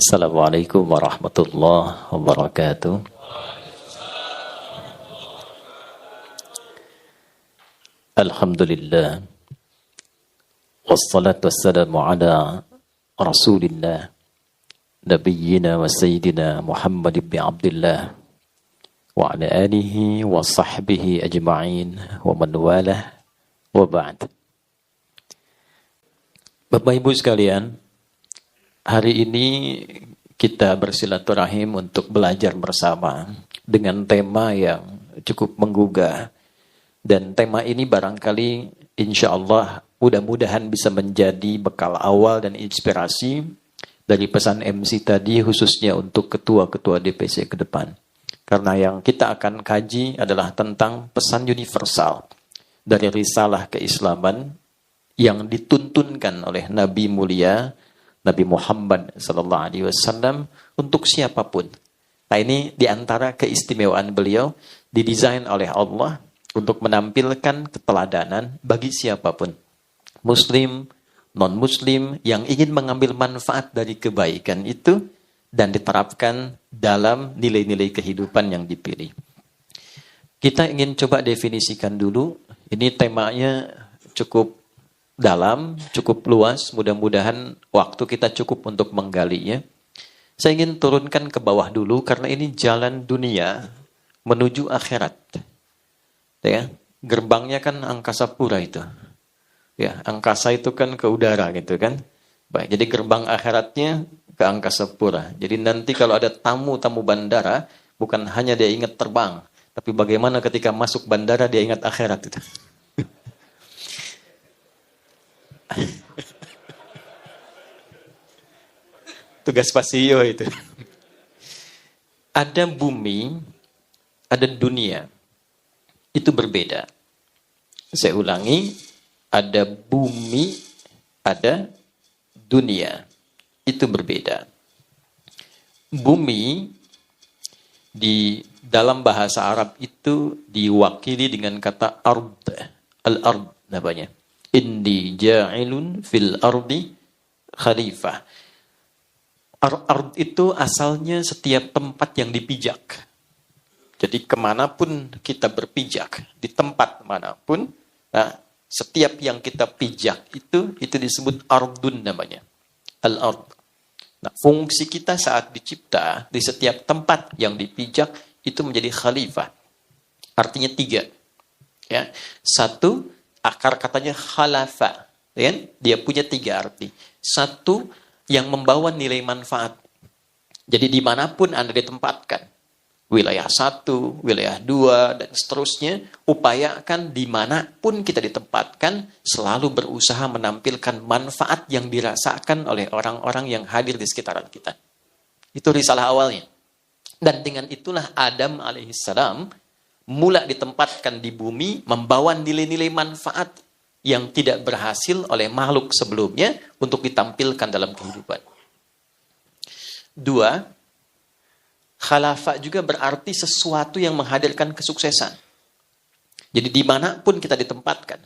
Assalamualaikum warahmatullahi wabarakatuh. Alhamdulillah. Wassalatu wassalamu ala Rasulillah Nabiyyina wa Sayyidina Muhammad ibn Abdullah wa ala alihi wa sahbihi ajma'in wa man walah wa ba'd. Bapak Ibu sekalian, hari ini kita bersilaturahim untuk belajar bersama dengan tema yang cukup menggugah. Dan tema ini barangkali insya Allah mudah-mudahan bisa menjadi bekal awal dan inspirasi dari pesan MC tadi khususnya untuk ketua-ketua DPC ke depan. Karena yang kita akan kaji adalah tentang pesan universal dari risalah keislaman yang dituntunkan oleh Nabi mulia Nabi Muhammad SAW untuk siapapun. Nah, ini diantara keistimewaan beliau didesain oleh Allah untuk menampilkan keteladanan bagi siapapun, Muslim, non-Muslim yang ingin mengambil manfaat dari kebaikan itu dan diterapkan dalam nilai-nilai kehidupan yang dipilih. Kita ingin coba definisikan dulu. Ini temanya cukup dalam, cukup luas, mudah-mudahan waktu kita cukup untuk menggalinya. Saya ingin turunkan ke bawah dulu karena ini jalan dunia menuju akhirat. Ya, gerbangnya kan angkasa pura itu. Ya, angkasa itu kan ke udara gitu kan. Baik, jadi gerbang akhiratnya ke angkasa pura. Jadi nanti kalau ada tamu-tamu bandara, bukan hanya dia ingat terbang, tapi bagaimana ketika masuk bandara dia ingat akhirat itu. Tugas Pasio itu. Ada bumi, ada dunia. Itu berbeda. Saya ulangi, ada bumi, ada dunia. Itu berbeda. Bumi di dalam bahasa Arab itu diwakili dengan kata ard. Al-ard namanya. Inni ja'ilun fil ardi khalifah. Ard itu asalnya setiap tempat yang dipijak. Jadi kemanapun kita berpijak, di tempat manapun, nah, setiap yang kita pijak itu disebut ardun namanya. Al-ard. Nah, fungsi kita saat dicipta, di setiap tempat yang dipijak, itu menjadi khalifah. Artinya 3. Ya. 1, akar katanya khalafa. Ya? Dia punya 3 arti. 1, yang membawa nilai manfaat. Jadi dimanapun Anda ditempatkan, wilayah 1, wilayah 2, dan seterusnya, upayakan dimanapun kita ditempatkan, selalu berusaha menampilkan manfaat yang dirasakan oleh orang-orang yang hadir di sekitaran kita. Itu risalah awalnya. Dan dengan itulah Adam alaihissalam mula ditempatkan di bumi, membawa nilai-nilai manfaat yang tidak berhasil oleh makhluk sebelumnya untuk ditampilkan dalam kehidupan. 2, khalafah juga berarti sesuatu yang menghadirkan kesuksesan. Jadi dimanapun kita ditempatkan.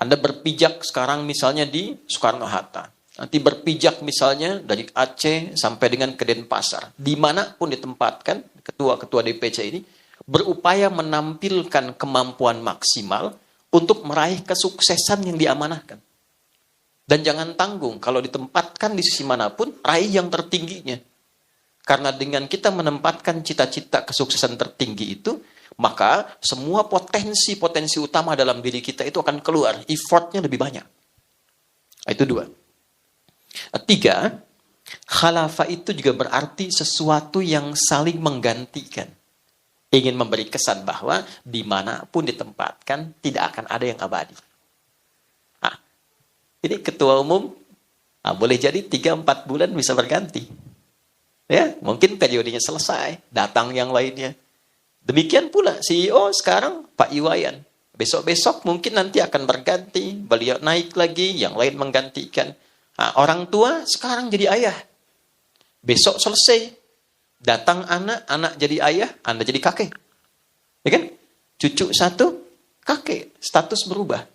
Anda berpijak sekarang misalnya di Soekarno-Hatta. Nanti berpijak misalnya dari Aceh sampai dengan ke Denpasar. Dimanapun ditempatkan, ketua-ketua DPC ini berupaya menampilkan kemampuan maksimal untuk meraih kesuksesan yang diamanahkan. Dan jangan tanggung, kalau ditempatkan di sisi manapun, raih yang tertingginya. Karena dengan kita menempatkan cita-cita kesuksesan tertinggi itu, maka semua potensi-potensi utama dalam diri kita itu akan keluar. Effortnya lebih banyak. Itu 2. 3, khalafah itu juga berarti sesuatu yang saling menggantikan. Ingin memberi kesan bahwa dimanapun ditempatkan, tidak akan ada yang abadi. Nah, ini ketua umum, boleh jadi 3-4 bulan bisa berganti. Ya, mungkin periodenya selesai, datang yang lainnya. Demikian pula CEO sekarang Pak Iwayan. Besok-besok mungkin nanti akan berganti, beliau naik lagi, yang lain menggantikan. Nah, orang tua sekarang jadi ayah. Besok selesai, datang anak jadi ayah, Anda jadi kakek. Ya kan? Cucu 1, kakek. Status berubah.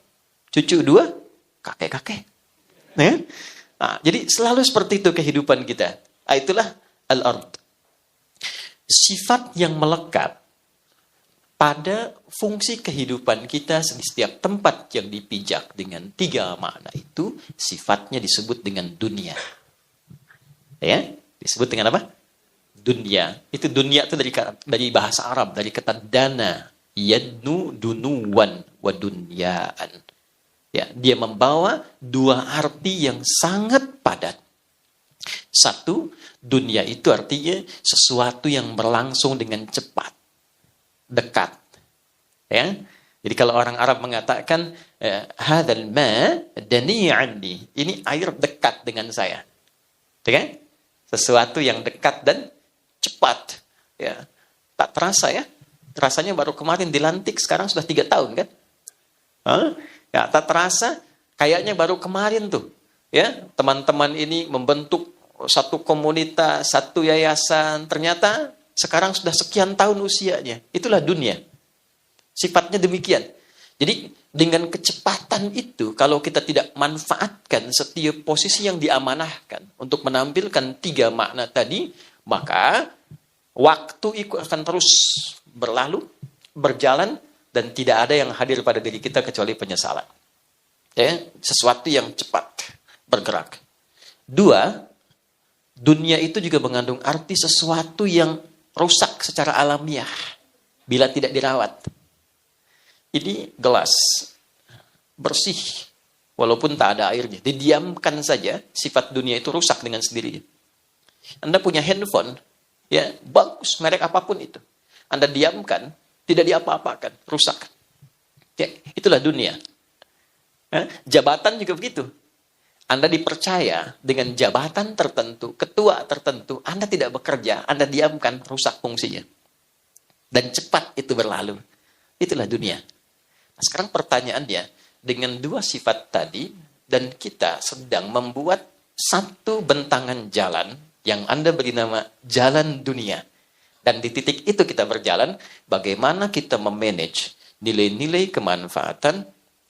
Cucu 2, kakek-kakek. Ya kan? Nah, jadi selalu seperti itu kehidupan kita. Itulah al-ard. Sifat yang melekat pada fungsi kehidupan kita di setiap tempat yang dipijak dengan 3 makna itu, sifatnya disebut dengan dunia. Ya, disebut dengan apa? Dunia. Itu dunia itu dari bahasa Arab, dari kata dana, yadnu dunuwan wa dunyaan. Ya, dia membawa 2 arti yang sangat padat. Satu, dunia itu artinya sesuatu yang berlangsung dengan cepat, dekat. Ya. Jadi kalau orang Arab mengatakan hadzal ma dani andi, ini air dekat dengan saya. Ya. Sesuatu yang dekat dan cepat. Ya. Tak terasa ya. Rasanya baru kemarin dilantik, sekarang sudah 3 tahun kan? Ya, tak terasa kayaknya baru kemarin tuh. Ya, teman-teman ini membentuk satu komunitas, satu yayasan, ternyata sekarang sudah sekian tahun usianya. Itulah dunia. Sifatnya demikian. Jadi dengan kecepatan itu, kalau kita tidak manfaatkan setiap posisi yang diamanahkan untuk menampilkan 3 makna tadi, maka waktu itu akan terus berlalu, berjalan, dan tidak ada yang hadir pada diri kita kecuali penyesalan. Ya, sesuatu yang cepat bergerak. 2, dunia itu juga mengandung arti sesuatu yang rusak secara alamiah bila tidak dirawat. Ini gelas bersih walaupun tak ada airnya, didiamkan saja, sifat dunia itu rusak dengan sendirinya. Anda punya handphone, ya bagus, merek apapun itu, Anda diamkan, tidak diapa-apakan, rusak. Ya, itulah dunia. Jabatan juga begitu. Anda dipercaya dengan jabatan tertentu, ketua tertentu, Anda tidak bekerja, Anda diamkan, rusak fungsinya. Dan cepat itu berlalu. Itulah dunia. Nah, sekarang pertanyaannya, dengan 2 sifat tadi, dan kita sedang membuat satu bentangan jalan, yang Anda beri nama jalan dunia. Dan di titik itu kita berjalan, bagaimana kita memanage nilai-nilai kemanfaatan,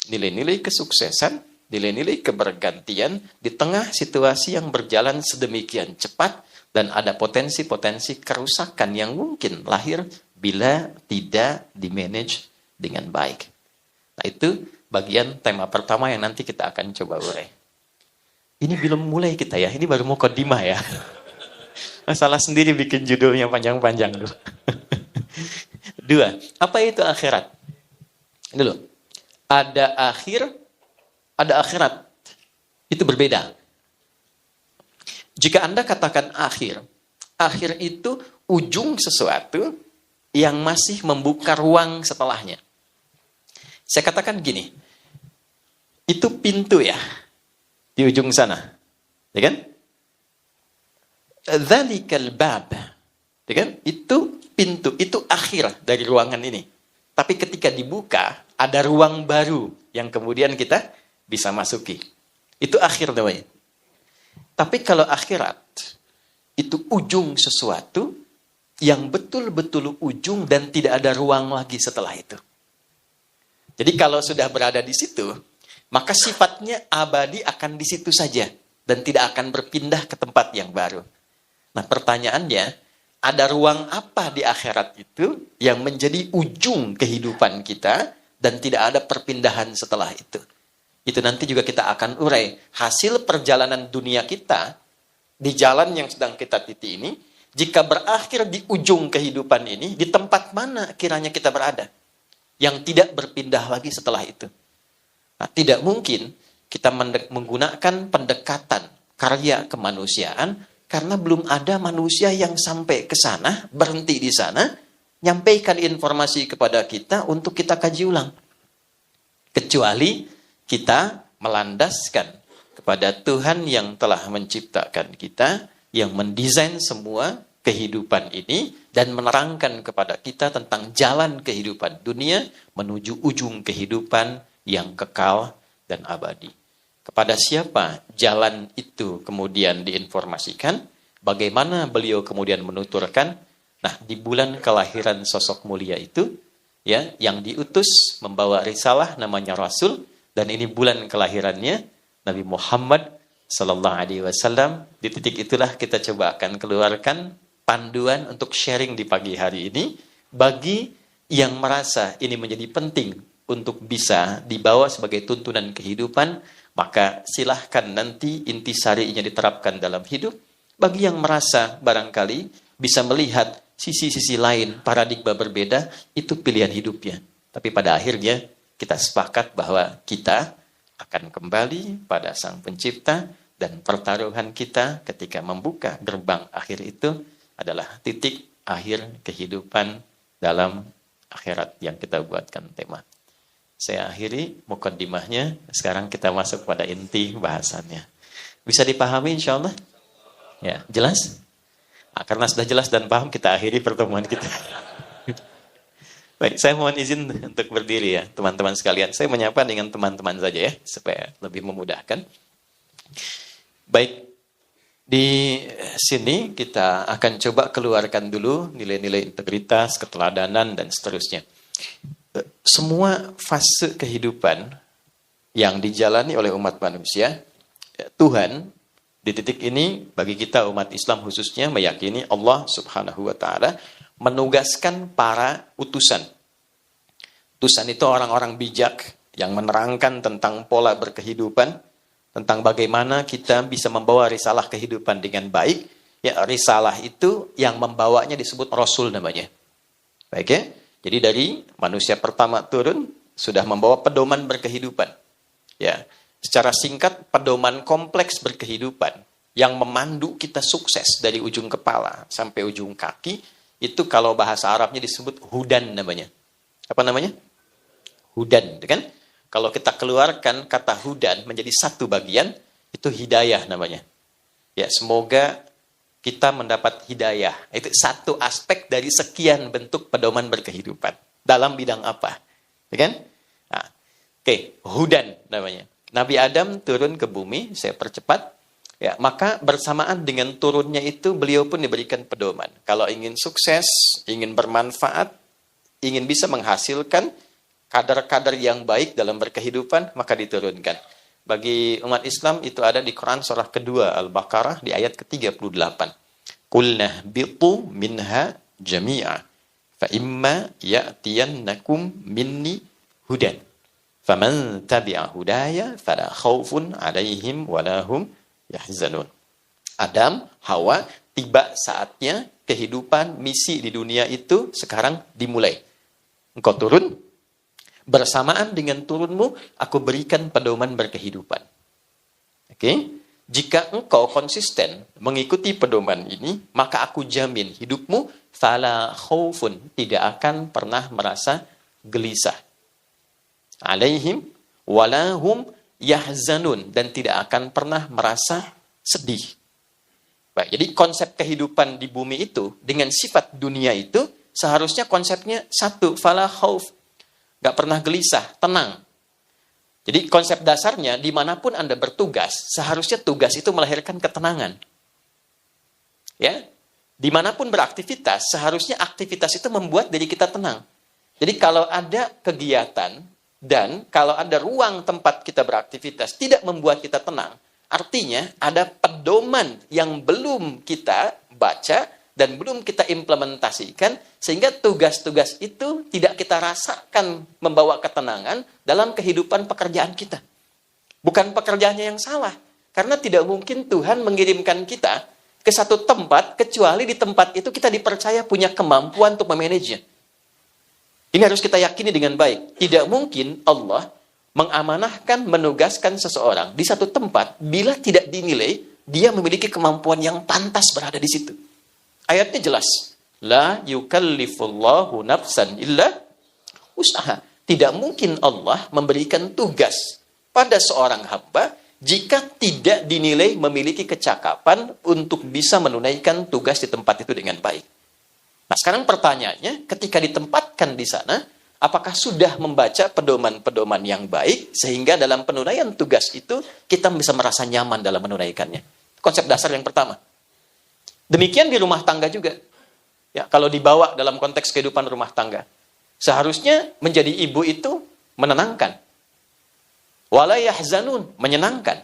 nilai-nilai kesuksesan, nilai-nilai kebergantian di tengah situasi yang berjalan sedemikian cepat dan ada potensi-potensi kerusakan yang mungkin lahir bila tidak dimanage dengan baik. Nah, itu bagian tema pertama yang nanti kita akan coba urai. Ini belum mulai kita ya, ini baru mukadimah ya. Masalah sendiri bikin judulnya panjang-panjang dulu. 2, apa itu akhirat? Dulu, ada akhir, ada akhirat. Itu berbeda. Jika Anda katakan akhir, akhir itu ujung sesuatu yang masih membuka ruang setelahnya. Saya katakan gini, itu pintu ya, di ujung sana. Ya kan? Dzalikal bab. Ya kan? Itu pintu, itu akhir dari ruangan ini. Tapi ketika dibuka, ada ruang baru yang kemudian kita bisa masuki. Itu akhir namanya. Tapi kalau akhirat, itu ujung sesuatu yang betul-betul ujung dan tidak ada ruang lagi setelah itu. Jadi kalau sudah berada di situ, maka sifatnya abadi akan di situ saja dan tidak akan berpindah ke tempat yang baru. Nah, pertanyaannya, ada ruang apa di akhirat itu yang menjadi ujung kehidupan kita dan tidak ada perpindahan setelah itu? Itu nanti juga kita akan urai. Hasil perjalanan dunia kita di jalan yang sedang kita titi ini, jika berakhir di ujung kehidupan ini, di tempat mana kiranya kita berada? Yang tidak berpindah lagi setelah itu. Nah, tidak mungkin kita menggunakan pendekatan karya kemanusiaan karena belum ada manusia yang sampai ke sana, berhenti di sana, nyampaikan informasi kepada kita untuk kita kaji ulang. Kecuali kita melandaskan kepada Tuhan yang telah menciptakan kita, yang mendesain semua kehidupan ini, dan menerangkan kepada kita tentang jalan kehidupan dunia menuju ujung kehidupan yang kekal dan abadi. Kepada siapa jalan itu kemudian diinformasikan, bagaimana beliau kemudian menuturkan, nah di bulan kelahiran sosok mulia itu, ya yang diutus membawa risalah namanya Rasul, dan ini bulan kelahirannya Nabi Muhammad Sallallahu Alaihi Wasallam. Di titik itulah kita coba akan keluarkan panduan untuk sharing di pagi hari ini bagi yang merasa ini menjadi penting untuk bisa dibawa sebagai tuntunan kehidupan, maka silahkan nanti intisarinya diterapkan dalam hidup. Bagi yang merasa barangkali bisa melihat sisi-sisi lain, paradigma berbeda, itu pilihan hidupnya. Tapi pada akhirnya kita sepakat bahwa kita akan kembali pada Sang Pencipta, dan pertaruhan kita ketika membuka gerbang akhir itu adalah titik akhir kehidupan dalam akhirat yang kita buatkan tema. Saya akhiri mukaddimahnya, sekarang kita masuk pada inti bahasannya. Bisa dipahami insya Allah? Ya, jelas? Nah, karena sudah jelas dan paham, kita akhiri pertemuan kita. Baik, saya mohon izin untuk berdiri ya, teman-teman sekalian. Saya menyapa dengan teman-teman saja ya, supaya lebih memudahkan. Baik, di sini kita akan coba keluarkan dulu nilai-nilai integritas, keteladanan, dan seterusnya. Semua fase kehidupan yang dijalani oleh umat manusia, Tuhan di titik ini bagi kita umat Islam khususnya meyakini Allah Subhanahu wa Ta'ala menugaskan para utusan. Utusan itu orang-orang bijak yang menerangkan tentang pola berkehidupan, tentang bagaimana kita bisa membawa risalah kehidupan dengan baik. Ya, risalah itu yang membawanya disebut Rasul namanya. Baik ya. Jadi dari manusia pertama turun sudah membawa pedoman berkehidupan. Ya, secara singkat pedoman kompleks berkehidupan yang memandu kita sukses dari ujung kepala sampai ujung kaki, itu kalau bahasa Arabnya disebut hudan namanya. Apa namanya? Hudan, kan? Kalau kita keluarkan kata hudan menjadi satu bagian, itu hidayah namanya. Ya, semoga kita mendapat hidayah. Itu satu aspek dari sekian bentuk pedoman berkehidupan. Dalam bidang apa? Ya kan? Nah, oke, hudan namanya. Nabi Adam turun ke bumi, saya percepat. Ya, maka bersamaan dengan turunnya itu beliau pun diberikan pedoman. Kalau ingin sukses, ingin bermanfaat, ingin bisa menghasilkan kadar-kadar yang baik dalam berkehidupan, maka diturunkan. Bagi umat Islam itu ada di Quran surah kedua Al-Baqarah di ayat ke-38. Qulna bitu minha jami'a fa imma ya'tiyannakum minni hudan. Faman tabi'a hudaya fala khaufun 'alaihim wala hum yahzanun. Adam, Hawa, tiba saatnya kehidupan, misi di dunia itu sekarang dimulai. Engkau turun, bersamaan dengan turunmu, aku berikan pedoman berkehidupan. Oke? Jika engkau konsisten mengikuti pedoman ini, maka aku jamin hidupmu fala khaufun, tidak akan pernah merasa gelisah. Alaihim walahum yahzanun, dan tidak akan pernah merasa sedih. Baik, jadi konsep kehidupan di bumi itu dengan sifat dunia itu seharusnya konsepnya satu, fala khauf, gak pernah gelisah, tenang. Jadi konsep dasarnya dimanapun Anda bertugas, seharusnya tugas itu melahirkan ketenangan. Ya, dimanapun beraktivitas, seharusnya aktivitas itu membuat diri kita tenang. Jadi kalau ada kegiatan dan kalau ada ruang tempat kita beraktivitas tidak membuat kita tenang, artinya ada pedoman yang belum kita baca dan belum kita implementasikan, sehingga tugas-tugas itu tidak kita rasakan membawa ketenangan dalam kehidupan pekerjaan kita. Bukan pekerjaannya yang salah, karena tidak mungkin Tuhan mengirimkan kita ke satu tempat, kecuali di tempat itu kita dipercaya punya kemampuan untuk memanagenya. Ini harus kita yakini dengan baik. Tidak mungkin Allah mengamanahkan, menugaskan seseorang di satu tempat bila tidak dinilai dia memiliki kemampuan yang pantas berada di situ. Ayatnya jelas. La yukallifullahu nafsan illa usaha. Tidak mungkin Allah memberikan tugas pada seorang hamba jika tidak dinilai memiliki kecakapan untuk bisa menunaikan tugas di tempat itu dengan baik. Nah, sekarang pertanyaannya, ketika ditempatkan di sana, apakah sudah membaca pedoman-pedoman yang baik sehingga dalam penunaian tugas itu kita bisa merasa nyaman dalam menunaikannya? Konsep dasar yang pertama. Demikian di rumah tangga juga. Ya, kalau dibawa dalam konteks kehidupan rumah tangga, seharusnya menjadi ibu itu menenangkan. Wala yahzanun, menyenangkan.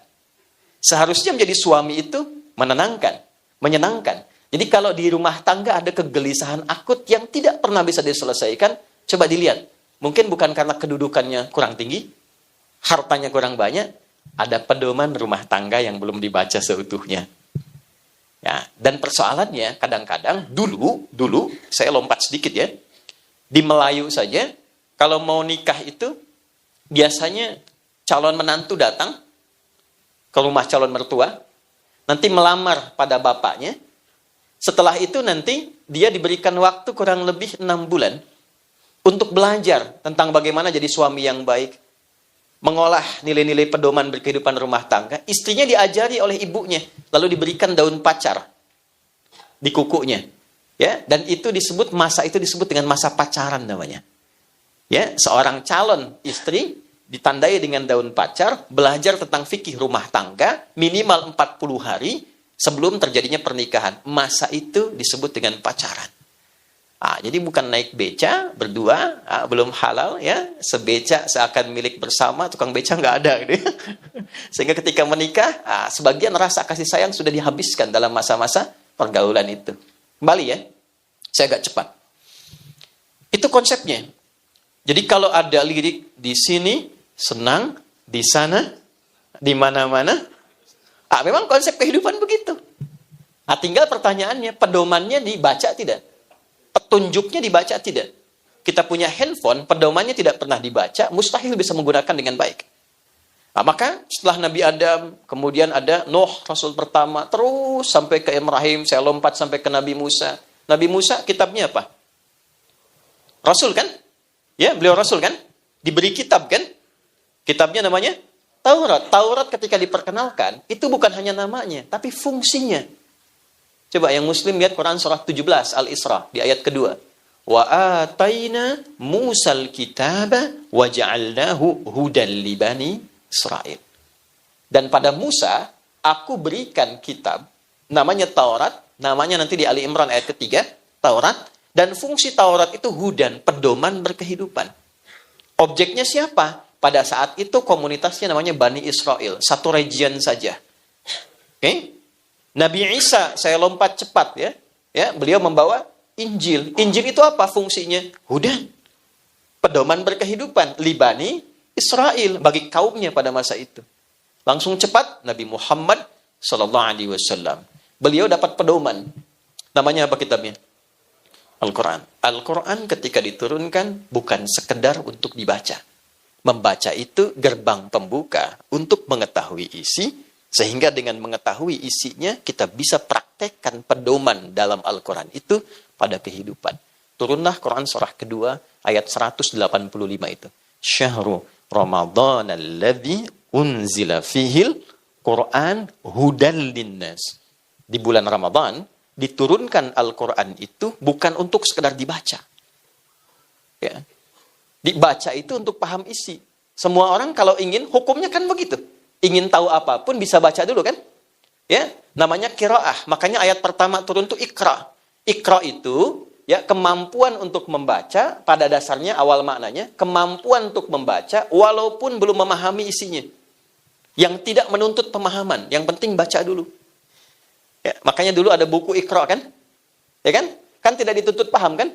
Seharusnya menjadi suami itu menenangkan, menyenangkan. Jadi kalau di rumah tangga ada kegelisahan akut yang tidak pernah bisa diselesaikan, coba dilihat. Mungkin bukan karena kedudukannya kurang tinggi, hartanya kurang banyak, ada pedoman rumah tangga yang belum dibaca seutuhnya. Ya, dan persoalannya kadang-kadang dulu saya lompat sedikit ya. Di Melayu saja kalau mau nikah itu biasanya calon menantu datang ke rumah calon mertua, nanti melamar pada bapaknya. Setelah itu nanti dia diberikan waktu kurang lebih 6 bulan untuk belajar tentang bagaimana jadi suami yang baik, mengolah nilai-nilai pedoman berkehidupan rumah tangga. Istrinya diajari oleh ibunya, lalu diberikan daun pacar di kukunya. Ya, dan itu disebut dengan masa pacaran namanya. Ya, seorang calon istri ditandai dengan daun pacar, belajar tentang fikih rumah tangga minimal 40 hari sebelum terjadinya pernikahan. Masa itu disebut dengan pacaran. Jadi bukan naik beca berdua, belum halal ya, sebeca seakan milik bersama, tukang beca nggak ada gitu. Sehingga ketika menikah, sebagian rasa kasih sayang sudah dihabiskan dalam masa-masa pergaulan itu. Kembali ya, saya agak cepat. Itu konsepnya. Jadi kalau ada lirik di sini senang, di sana, di mana-mana, memang konsep kehidupan begitu. Tinggal pertanyaannya, pedomannya dibaca tidak? Petunjuknya dibaca tidak? Kita punya handphone, pedomannya tidak pernah dibaca, mustahil bisa menggunakan dengan baik. Maka setelah Nabi Adam, kemudian ada Nuh, Rasul pertama, terus sampai ke Ibrahim, saya lompat sampai ke Nabi Musa. Nabi Musa kitabnya apa? Rasul kan? Ya, beliau Rasul kan? Diberi kitab kan? Kitabnya namanya Taurat. Taurat ketika diperkenalkan, itu bukan hanya namanya, tapi fungsinya. Coba yang muslim lihat Quran surah 17 Al-Isra di ayat kedua. Wa ataina Musal kitaba wa ja'alnahu hudan li bani Israil. Dan pada Musa aku berikan kitab namanya Taurat, namanya nanti di Ali Imran ayat ketiga, Taurat, dan fungsi Taurat itu hudan, pedoman berkehidupan. Objeknya siapa? Pada saat itu komunitasnya namanya Bani Israel, satu region saja. Oke? Nabi Isa, saya lompat cepat ya. Ya, beliau membawa Injil. Injil itu apa fungsinya? Hudan. Pedoman berkehidupan Libani Israel bagi kaumnya pada masa itu. Langsung cepat Nabi Muhammad sallallahu alaihi wasallam. Beliau dapat pedoman. Namanya apa kitabnya? Al-Qur'an. Al-Qur'an ketika diturunkan bukan sekedar untuk dibaca. Membaca itu gerbang pembuka untuk mengetahui isi. Sehingga dengan mengetahui isinya, kita bisa praktekkan pedoman dalam Al-Quran itu pada kehidupan. Turunlah Quran surah kedua, ayat 185 itu. Syahrul Ramadan alladzi unzila fihil Quran hudan linnas. Di bulan Ramadan, diturunkan Al-Quran itu bukan untuk sekedar dibaca. Ya. Dibaca itu untuk paham isi. Semua orang kalau ingin, hukumnya kan begitu. Ingin tahu apapun bisa baca dulu kan? Ya, namanya qiraah. Makanya ayat pertama turun itu Iqra. Iqra itu ya kemampuan untuk membaca, pada dasarnya awal maknanya kemampuan untuk membaca walaupun belum memahami isinya. Yang tidak menuntut pemahaman, yang penting baca dulu. Ya, makanya dulu ada buku Iqra kan? Ya kan? Kan tidak dituntut paham kan?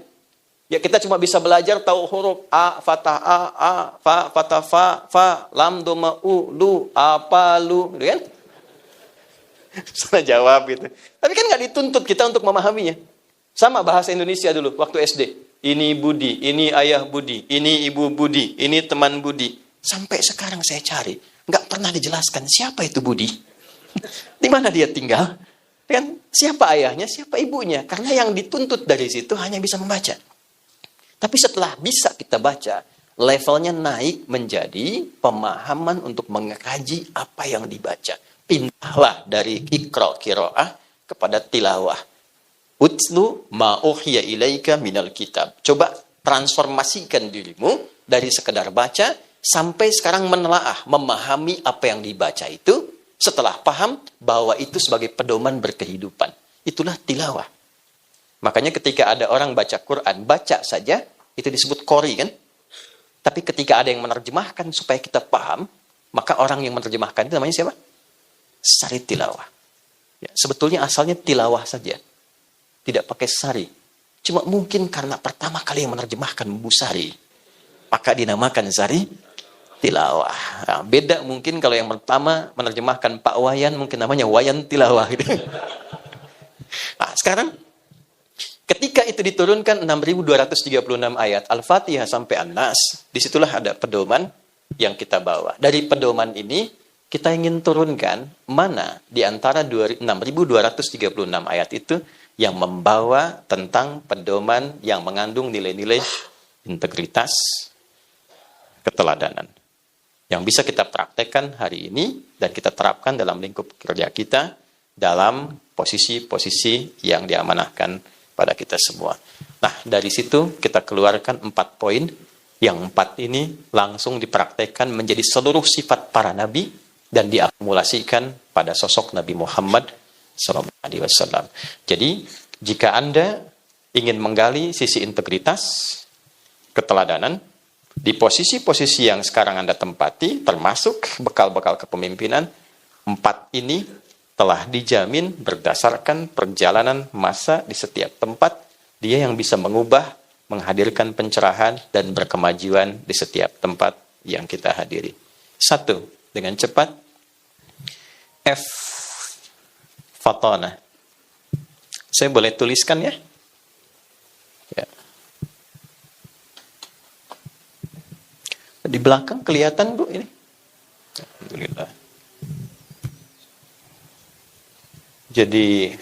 Ya kita cuma bisa belajar tahu huruf a fathah a fa fathah fa lam dhamma u lu apa lu gitu kan? Salah jawab gitu. Tapi kan nggak dituntut kita untuk memahaminya. Sama bahasa Indonesia dulu waktu SD. Ini Budi, ini ayah Budi, ini ibu Budi, ini teman Budi. Sampai sekarang saya cari, nggak pernah dijelaskan siapa itu Budi. Di mana dia tinggal? Kan siapa ayahnya, siapa ibunya? Karena yang dituntut dari situ hanya bisa membaca. Tapi setelah bisa kita baca, levelnya naik menjadi pemahaman untuk mengkaji apa yang dibaca. Pindahlah dari Iqra qiraah kepada tilawah. Utlu ma uhiya ilaika minal kitab. Coba transformasikan dirimu dari sekedar baca sampai sekarang menelaah, memahami apa yang dibaca itu. Setelah paham bahwa itu sebagai pedoman berkehidupan. Itulah tilawah. Makanya ketika ada orang baca Quran, baca saja, itu disebut qori kan? Tapi ketika ada yang menerjemahkan supaya kita paham, maka orang yang menerjemahkan itu namanya siapa? sari tilawah. Ya, sebetulnya asalnya tilawah saja, tidak pakai sari. Cuma mungkin karena pertama kali yang menerjemahkan Bu Sari, maka dinamakan sari tilawah. Nah, beda mungkin kalau yang pertama menerjemahkan Pak Wayan, mungkin namanya Wayan Tilawah. Gitu. Nah, sekarang ketika itu diturunkan 6.236 ayat Al-Fatihah sampai An-Nas, disitulah ada pedoman yang kita bawa. Dari pedoman ini kita ingin turunkan mana di antara 6.236 ayat itu yang membawa tentang pedoman yang mengandung nilai-nilai integritas, keteladanan. Yang bisa kita praktekkan hari ini dan kita terapkan dalam lingkup kerja kita dalam posisi-posisi yang diamanahkan pada kita semua. Nah, dari situ kita keluarkan 4 poin. Yang 4 ini langsung dipraktekkan menjadi seluruh sifat para nabi dan diakumulasikan pada sosok Nabi Muhammad SAW. Jadi, jika Anda ingin menggali sisi integritas, keteladanan, di posisi-posisi yang sekarang Anda tempati, termasuk bekal-bekal kepemimpinan, 4 ini telah dijamin berdasarkan perjalanan masa di setiap tempat, dia yang bisa mengubah, menghadirkan pencerahan, dan berkemajuan di setiap tempat yang kita hadiri. 1, dengan cepat, F, fatona. Saya boleh tuliskan ya? Ya. Di belakang kelihatan Bu ini? Alhamdulillah. Jadi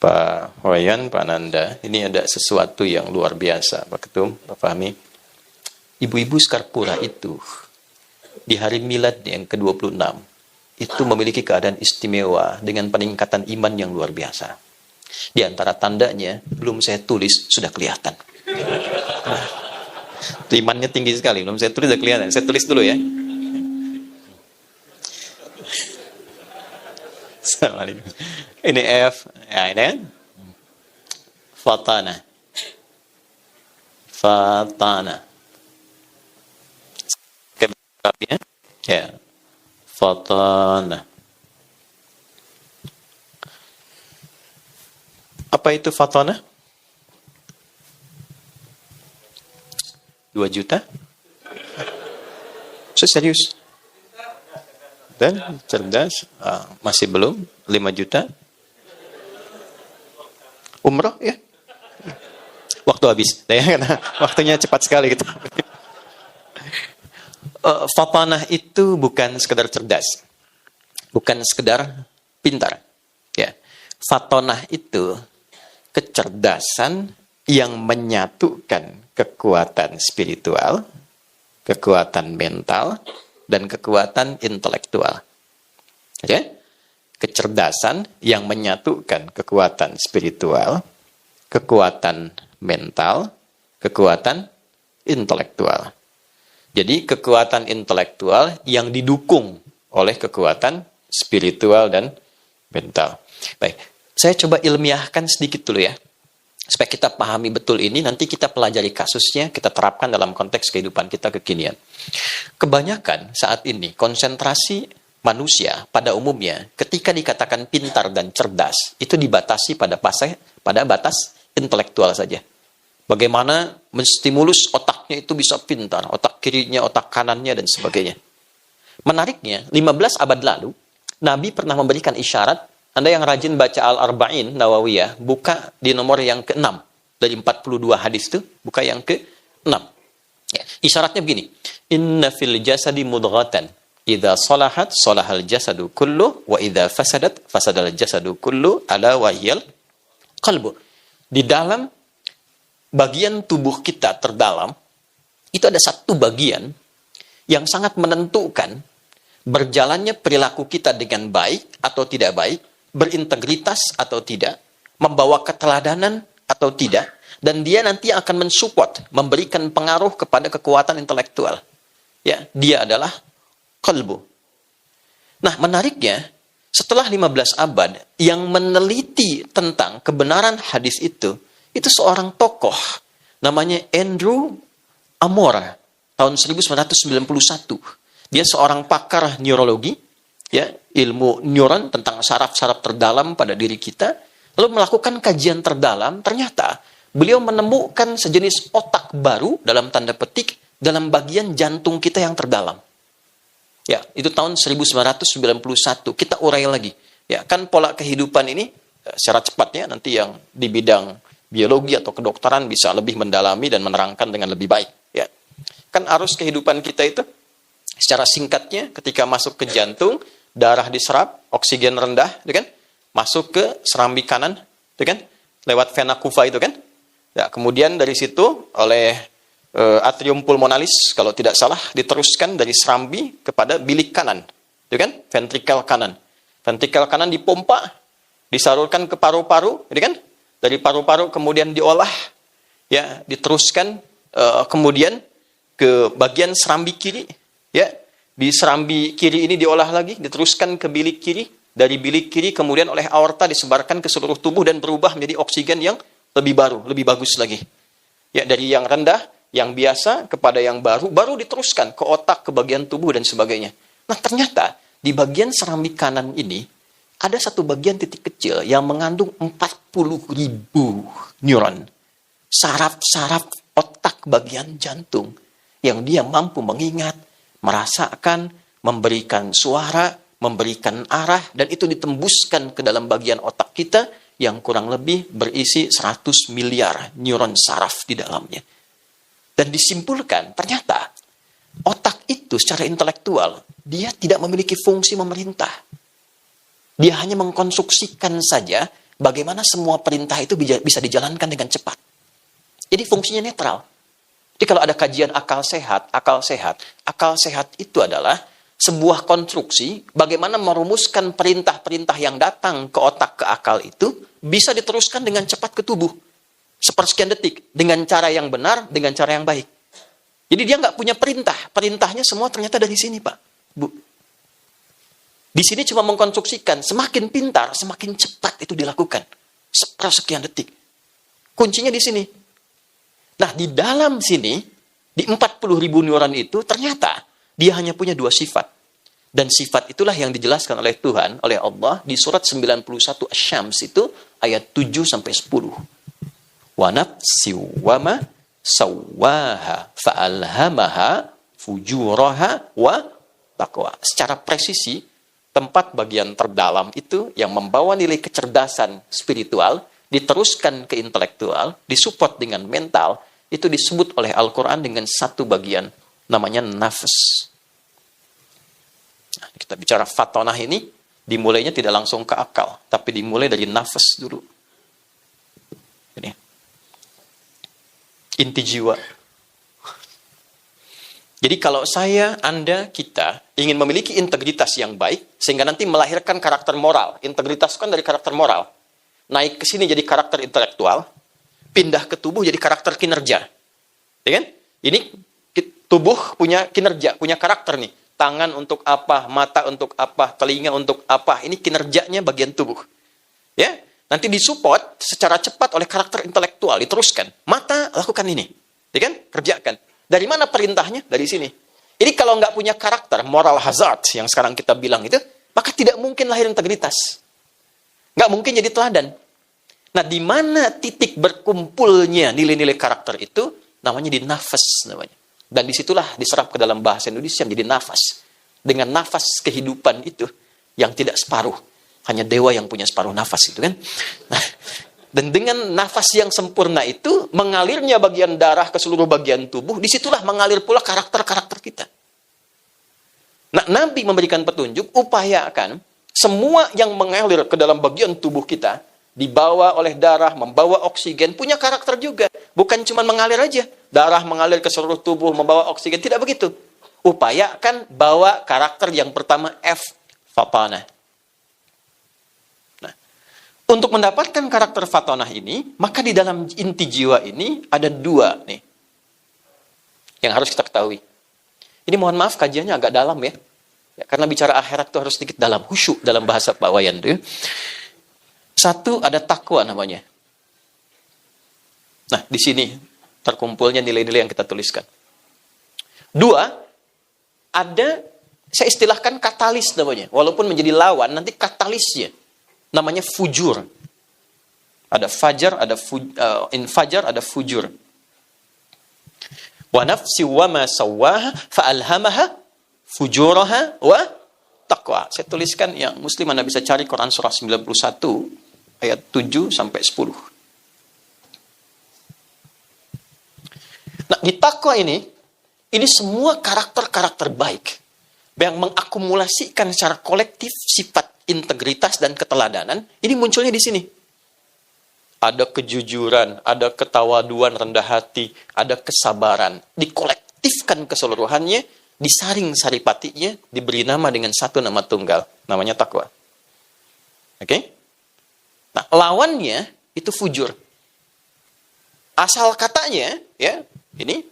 Pak Wayan, Pak Nanda, ini ada sesuatu yang luar biasa, Pak Ketum, Pak Fahmi. Ibu-ibu Skarpura itu di hari milad yang ke-26 itu memiliki keadaan istimewa dengan peningkatan iman yang luar biasa. Di antara tandanya, belum saya tulis, sudah kelihatan. Imannya tinggi sekali, belum saya tulis, sudah kelihatan. Saya tulis dulu ya. Assalamualaikum. Ini F, ya ini kan? Fatana. Fatana. Keberapa ya? Fatana. Apa itu fatana? 2 juta? Serius? Dan cerdas? Masih belum? 5 juta? Umroh ya? Waktu habis. Karena waktunya cepat sekali gitu. Fatanah itu bukan sekedar cerdas. Bukan sekedar pintar. Ya. Fatanah itu kecerdasan yang menyatukan kekuatan spiritual, kekuatan mental, dan kekuatan intelektual. Okay? Kecerdasan yang menyatukan kekuatan spiritual, kekuatan mental, kekuatan intelektual. Jadi kekuatan intelektual yang didukung oleh kekuatan spiritual dan mental. Baik, saya coba ilmiahkan sedikit dulu ya. Supaya kita pahami betul ini, nanti kita pelajari kasusnya, kita terapkan dalam konteks kehidupan kita kekinian. Kebanyakan saat ini, konsentrasi manusia pada umumnya, ketika dikatakan pintar dan cerdas, itu dibatasi pada batas intelektual saja. Bagaimana menstimulus otaknya itu bisa pintar, otak kirinya, otak kanannya, dan sebagainya. Menariknya, 15 abad lalu, Nabi pernah memberikan isyarat. Anda yang rajin baca Al-Arba'in Nawawiyah, buka di nomor yang ke-6. Dari 42 hadis itu, buka yang ke-6. Ya, isyaratnya begini. Inna fil jasadi mudghatan. Idza salahat, salahal jasadu kullu. Wa idza fasadat, fasadal jasadu kullu. Ala wahyal qalbu. Di dalam bagian tubuh kita terdalam, itu ada satu bagian yang sangat menentukan berjalannya perilaku kita dengan baik atau tidak baik, berintegritas atau tidak, membawa keteladanan atau tidak, dan dia nanti akan mensupport, memberikan pengaruh kepada kekuatan intelektual. Ya, dia adalah qalbu. Nah, menariknya, setelah 15 abad yang meneliti tentang kebenaran hadis itu seorang tokoh namanya Andrew Amora tahun 1991. Dia seorang pakar neurologi, ya, ilmu neuron tentang saraf-saraf terdalam pada diri kita, lalu melakukan kajian terdalam, ternyata beliau menemukan sejenis otak baru dalam tanda petik dalam bagian jantung kita yang terdalam. Ya, itu tahun 1991. Kita urai lagi. Ya, kan pola kehidupan ini secara cepatnya nanti yang di bidang biologi atau kedokteran bisa lebih mendalami dan menerangkan dengan lebih baik. Ya, kan arus kehidupan kita itu secara singkatnya ketika masuk ke jantung, darah diserap, oksigen rendah, itu kan, masuk ke serambi kanan, itu kan, lewat vena cava itu kan. Ya, kemudian dari situ oleh atrium pulmonalis kalau tidak salah diteruskan dari serambi kepada bilik kanan, itu kan, ventrikel kanan. Ventrikel kanan dipompa, disalurkan ke paru-paru, itu kan, dari paru-paru kemudian diolah, ya, diteruskan kemudian ke bagian serambi kiri, ya, di serambi kiri ini diolah lagi, diteruskan ke bilik kiri, dari bilik kiri kemudian oleh aorta disebarkan ke seluruh tubuh dan berubah menjadi oksigen yang lebih baru, lebih bagus lagi. Ya, dari yang rendah, yang biasa kepada yang baru, baru diteruskan ke otak, ke bagian tubuh dan sebagainya. Nah, ternyata di bagian serambi kanan ini ada satu bagian titik kecil yang mengandung 40.000 neuron. Saraf-saraf otak bagian jantung yang dia mampu mengingat, merasakan, memberikan suara, memberikan arah, dan itu ditembuskan ke dalam bagian otak kita yang kurang lebih berisi 100 miliar neuron saraf di dalamnya. Dan disimpulkan, ternyata otak itu secara intelektual, dia tidak memiliki fungsi memerintah. Dia hanya mengkonstruksikan saja bagaimana semua perintah itu bisa dijalankan dengan cepat. Jadi fungsinya netral. Jadi kalau ada kajian akal sehat itu adalah sebuah konstruksi bagaimana merumuskan perintah-perintah yang datang ke otak, ke akal itu bisa diteruskan dengan cepat ke tubuh. Sepersekian detik, dengan cara yang benar, dengan cara yang baik. Jadi dia nggak punya perintah. Perintahnya semua ternyata dari sini, Pak, Bu. Di sini cuma mengkonstruksikan, semakin pintar, semakin cepat itu dilakukan. Sepersekian detik. Kuncinya di sini. Nah, di dalam sini, di 40.000 neuron itu, ternyata dia hanya punya 2 sifat. Dan sifat itulah yang dijelaskan oleh Tuhan, oleh Allah, di surat 91 Asy-Syams itu, ayat 7-10. Wa nafsi wa ma sawwaha fa'alhamaha fujuraha wa taqwa. Secara presisi, tempat bagian terdalam itu yang membawa nilai kecerdasan spiritual, diteruskan ke intelektual, disupport dengan mental, itu disebut oleh Al-Quran dengan satu bagian, namanya nafas. Nah, kita bicara fatonah ini, dimulainya tidak langsung ke akal, tapi dimulai dari nafas dulu. Ini inti jiwa. Jadi kalau saya, Anda, kita ingin memiliki integritas yang baik, sehingga nanti melahirkan karakter moral. Integritas kan dari karakter moral. Naik ke sini jadi karakter intelektual, pindah ke tubuh jadi karakter kinerja. Ya kan? Ini tubuh punya kinerja, punya karakter nih. Tangan untuk apa, mata untuk apa, telinga untuk apa. Ini kinerjanya bagian tubuh. Ya, nanti disupport secara cepat oleh karakter intelektual, diteruskan. Mata, lakukan ini. Ya kan? Kerjakan. Dari mana perintahnya? Dari sini. Jadi kalau nggak punya karakter, moral hazard yang sekarang kita bilang itu, maka tidak mungkin lahir integritas. Nggak mungkin jadi teladan. Nah, di mana titik berkumpulnya nilai-nilai karakter itu? Namanya di nafas namanya. Dan disitulah diserap ke dalam bahasa Indonesia menjadi nafas. Dengan nafas kehidupan itu yang tidak separuh. Hanya dewa yang punya separuh nafas itu kan. Nah, dan dengan nafas yang sempurna itu, mengalirnya bagian darah ke seluruh bagian tubuh, disitulah mengalir pula karakter-karakter kita. Nah, Nabi memberikan petunjuk, upayakan semua yang mengalir ke dalam bagian tubuh kita, dibawa oleh darah, membawa oksigen, punya karakter juga. Bukan cuma mengalir aja. Darah mengalir ke seluruh tubuh, membawa oksigen. Tidak begitu. Upayakan bawa karakter yang pertama F, fatanah. Nah, untuk mendapatkan karakter fatanah ini, maka di dalam inti jiwa ini ada 2 nih. Yang harus kita ketahui. Ini mohon maaf kajiannya agak dalam ya. Karena bicara akhirat itu harus sedikit dalam, khusyuk dalam bahasa Pak Wayan tuh. 1 ada takwa namanya. Nah, di sini terkumpulnya nilai-nilai yang kita tuliskan. 2, ada saya istilahkan katalis namanya. Walaupun menjadi lawan, nanti katalisnya namanya fujur. Ada fajar, ada infajar, ada fujur. Wa nafsi wa ma sawwaha fa'alhamaha fujuraha wa taqwa. Saya tuliskan yang muslim Anda bisa cari Quran surah 91 ayat 7 sampai 10. Nah, di takwa ini semua karakter-karakter baik yang mengakumulasikan secara kolektif sifat integritas dan keteladanan, ini munculnya di sini. Ada kejujuran, ada ketawaduan, rendah hati, ada kesabaran. Dikolektifkan keseluruhannya, disaring saripatinya, diberi nama dengan satu nama tunggal. Namanya takwa. Oke? Nah, lawannya itu fujur. Asal katanya, ya, ini.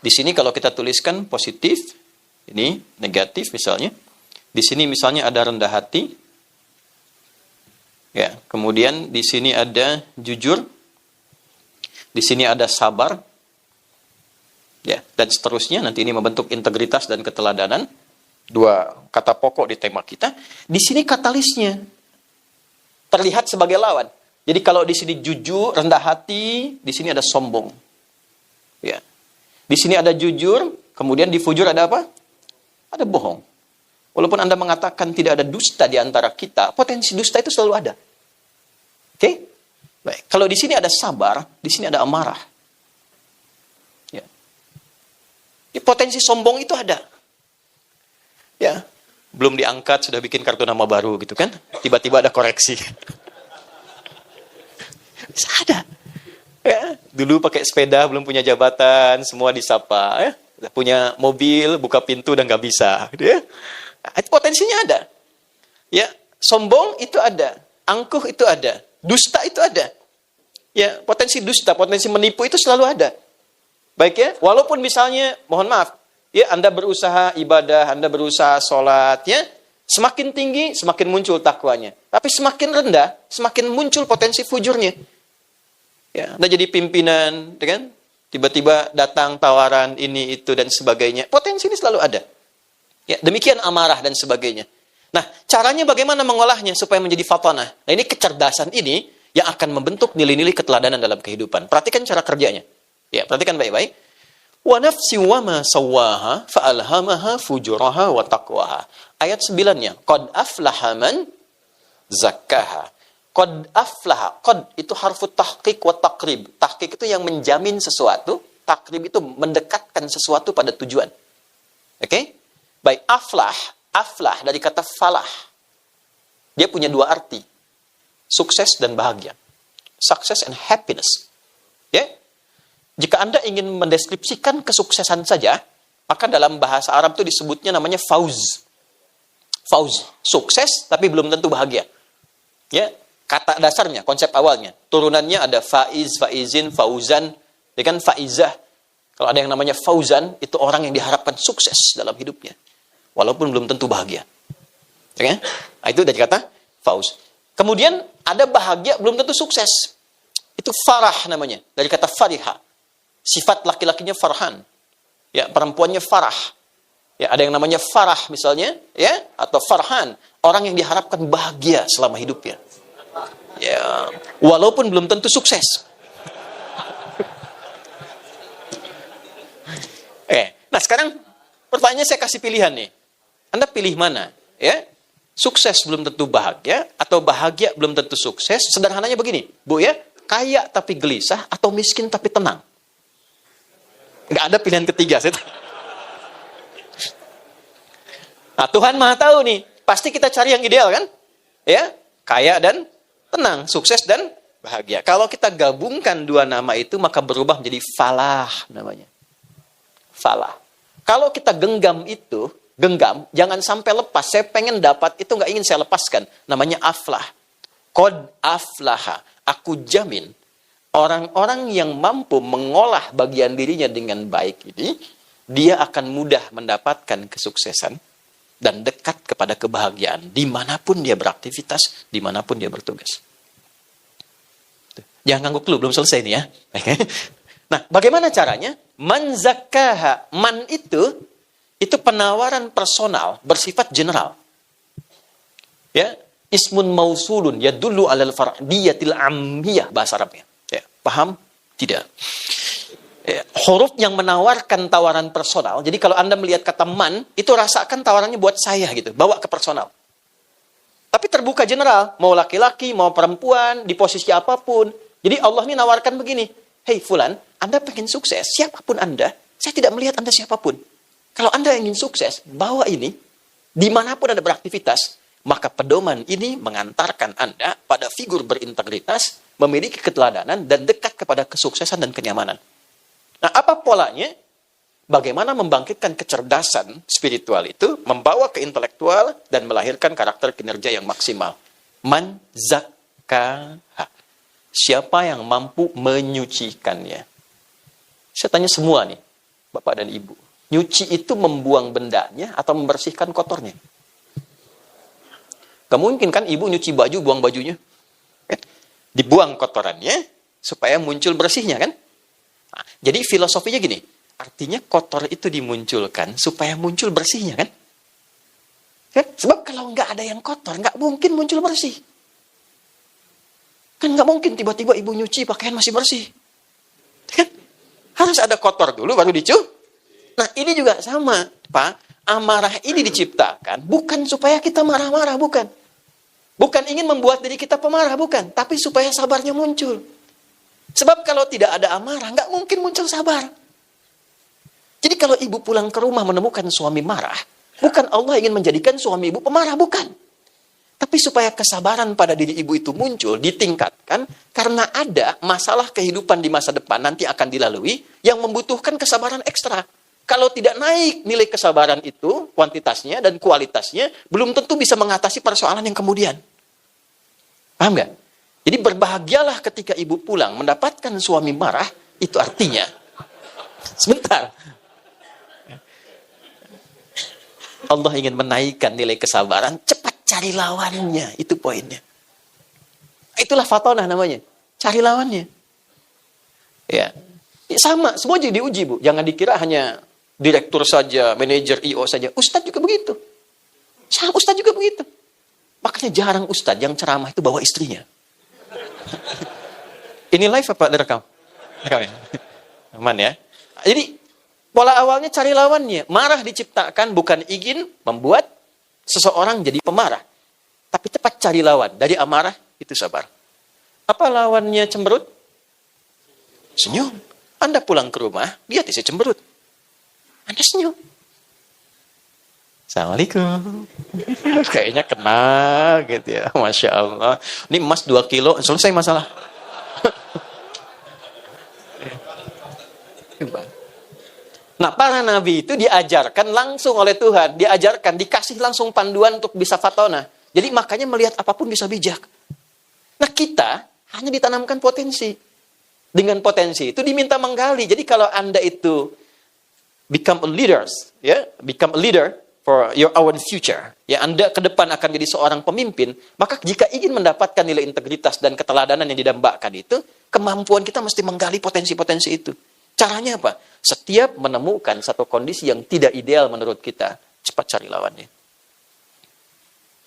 Di sini kalau kita tuliskan positif, ini negatif misalnya. Di sini misalnya ada rendah hati. Ya, kemudian di sini ada jujur, di sini ada sabar, ya, dan seterusnya. Nanti ini membentuk integritas dan keteladanan, dua kata pokok di tema kita. Di sini katalisnya terlihat sebagai lawan. Jadi kalau di sini jujur, rendah hati, di sini ada sombong, ya. Di sini ada jujur, kemudian di fujur ada apa? Ada bohong. Walaupun Anda mengatakan tidak ada dusta di antara kita, potensi dusta itu selalu ada. Oke? Baik. Kalau di sini ada sabar, di sini ada amarah. Ya. Potensi sombong itu ada. Ya. Belum diangkat, sudah bikin kartu nama baru gitu kan. Tiba-tiba ada koreksi. Bisa ada. Ya. Dulu pakai sepeda, belum punya jabatan, semua disapa. Ya. Udah punya mobil, buka pintu, udah nggak bisa. Ya. Potensinya ada. Ya, sombong itu ada, angkuh itu ada, dusta itu ada. Ya, potensi dusta, potensi menipu itu selalu ada. Baik ya, walaupun misalnya, mohon maaf, ya Anda berusaha ibadah, Anda berusaha sholat, ya, semakin tinggi, semakin muncul takwanya. Tapi semakin rendah, semakin muncul potensi fujurnya. Ya, Anda jadi pimpinan, kan? Tiba-tiba datang tawaran ini, itu, dan sebagainya. Potensi ini selalu ada. Ya, demikian amarah dan sebagainya. Nah, caranya bagaimana mengolahnya supaya menjadi fatanah? Nah, ini kecerdasan ini yang akan membentuk nilai-nilai keteladanan dalam kehidupan. Perhatikan cara kerjanya. Ya, perhatikan baik-baik. Wa nafsi wa ma sawwaha fa'alhamaha fujuraha wa taqwaha. Ayat 9-nya, qad aflaha man zakkaha. Qad aflaha. Qad itu harfu tahqiq wa taqrib. Tahqiq itu yang menjamin sesuatu, taqrib itu mendekatkan sesuatu pada tujuan. Oke? Baik, aflah dari kata falah. Dia punya dua arti. Sukses dan bahagia. Success and happiness. Ya. Jika Anda ingin mendeskripsikan kesuksesan saja, maka dalam bahasa Arab itu disebutnya namanya fauz. Fauz, sukses tapi belum tentu bahagia. Ya, kata dasarnya, konsep awalnya, turunannya ada faiz, faizin, fauzan, dengan faizah. Kalau ada yang namanya fauzan, itu orang yang diharapkan sukses dalam hidupnya. Walaupun belum tentu bahagia. Ya, nah, itu dari kata fauz. Kemudian ada bahagia belum tentu sukses. Itu farah namanya. Dari kata fariha. Sifat laki-lakinya farhan. Ya, perempuannya farah. Ya, ada yang namanya farah misalnya, ya, atau farhan. Orang yang diharapkan bahagia selama hidupnya. Ya, walaupun belum tentu sukses. Nah sekarang pertanyaannya saya kasih pilihan nih. Anda pilih mana? Ya, sukses belum tentu bahagia atau bahagia belum tentu sukses. Sederhananya begini, Bu ya, kaya tapi gelisah atau miskin tapi tenang. Nggak ada pilihan ketiga. Nah, Tuhan Maha tahu nih, pasti kita cari yang ideal kan? Ya, kaya dan tenang, sukses dan bahagia. Kalau kita gabungkan dua nama itu maka berubah menjadi falah namanya. Falah. Kalau kita genggam itu, jangan sampai lepas. Saya pengen dapat, itu nggak ingin saya lepaskan. Namanya aflah. Qad aflaha. Aku jamin, orang-orang yang mampu mengolah bagian dirinya dengan baik ini, dia akan mudah mendapatkan kesuksesan dan dekat kepada kebahagiaan dimanapun dia beraktivitas, dimanapun dia bertugas. Jangan ngangguk dulu, belum selesai nih ya. Nah, bagaimana caranya? Man zakkaha. Man itu itu penawaran personal bersifat general. Ya, ismun mausulun yadullu alal fardiyatil ammiyah bahasa Arabnya. Ya, paham? Tidak. Ya, huruf yang menawarkan tawaran personal. Jadi kalau Anda melihat kata man, itu rasakan tawarannya buat saya gitu, bawa ke personal. Tapi terbuka general, mau laki-laki, mau perempuan, di posisi apapun. Jadi Allah ini nawarkan begini, "Hei fulan, Anda pengen sukses, siapapun Anda, saya tidak melihat Anda siapapun. Kalau Anda ingin sukses, bawa ini, dimanapun Anda beraktivitas, maka pedoman ini mengantarkan Anda pada figur berintegritas, memiliki keteladanan, dan dekat kepada kesuksesan dan kenyamanan." Nah, apa polanya? Bagaimana membangkitkan kecerdasan spiritual itu, membawa ke intelektual, dan melahirkan karakter kinerja yang maksimal. Man zakkaha. Siapa yang mampu menyucikannya? Saya tanya semua nih, Bapak dan Ibu. Nyuci itu membuang bendanya atau membersihkan kotornya? Gak mungkin kan ibu nyuci baju, buang bajunya. Dibuang kotorannya, supaya muncul bersihnya kan? Nah, jadi filosofinya gini, artinya kotor itu dimunculkan supaya muncul bersihnya kan? Sebab kalau nggak ada yang kotor, nggak mungkin muncul bersih. Kan nggak mungkin tiba-tiba ibu nyuci pakaian masih bersih. Kan? Harus ada kotor dulu baru dicuci. Nah ini juga sama, Pak. Amarah ini diciptakan bukan supaya kita marah-marah, bukan. Bukan ingin membuat diri kita pemarah, bukan. Tapi supaya sabarnya muncul. Sebab kalau tidak ada amarah, nggak mungkin muncul sabar. Jadi kalau ibu pulang ke rumah menemukan suami marah, bukan Allah ingin menjadikan suami ibu pemarah, bukan. Tapi supaya kesabaran pada diri ibu itu muncul, ditingkatkan, karena ada masalah kehidupan di masa depan nanti akan dilalui, yang membutuhkan kesabaran ekstra. Kalau tidak naik nilai kesabaran itu, kuantitasnya dan kualitasnya, belum tentu bisa mengatasi persoalan yang kemudian. Paham nggak? Jadi berbahagialah ketika ibu pulang mendapatkan suami marah, itu artinya, sebentar, Allah ingin menaikkan nilai kesabaran, cepat cari lawannya, itu poinnya. Itulah fatonah namanya, cari lawannya. Ya, sama, semua jadi diuji bu, jangan dikira hanya direktur saja, manajer, IO saja, ustadz juga begitu. Sama ustadz juga begitu. Makanya jarang ustadz yang ceramah itu bawa istrinya. Ini live apa direkam? Rekam ya? Aman ya. Jadi pola awalnya cari lawannya. Marah diciptakan bukan ingin membuat seseorang jadi pemarah, tapi cepat cari lawan. Dari amarah itu sabar. Apa lawannya cemberut? Senyum. Anda pulang ke rumah, lihat isi cemberut. Anda senyum. Assalamualaikum. Kayaknya kenal gitu ya. Masya Allah. Ini emas 2 kilo, selesai masalah. Nah, para nabi itu diajarkan langsung oleh Tuhan. Diajarkan, dikasih langsung panduan untuk bisa fatonah. Jadi makanya melihat apapun bisa bijak. Nah, kita hanya ditanamkan potensi. Dengan potensi itu diminta menggali. Jadi kalau Anda itu become a leader, ya, become a leader for your own future. Ya, Anda ke depan akan jadi seorang pemimpin, maka jika ingin mendapatkan nilai integritas dan keteladanan yang didambakan itu, kemampuan kita mesti menggali potensi-potensi itu. Caranya apa? Setiap menemukan satu kondisi yang tidak ideal menurut kita, cepat cari lawannya.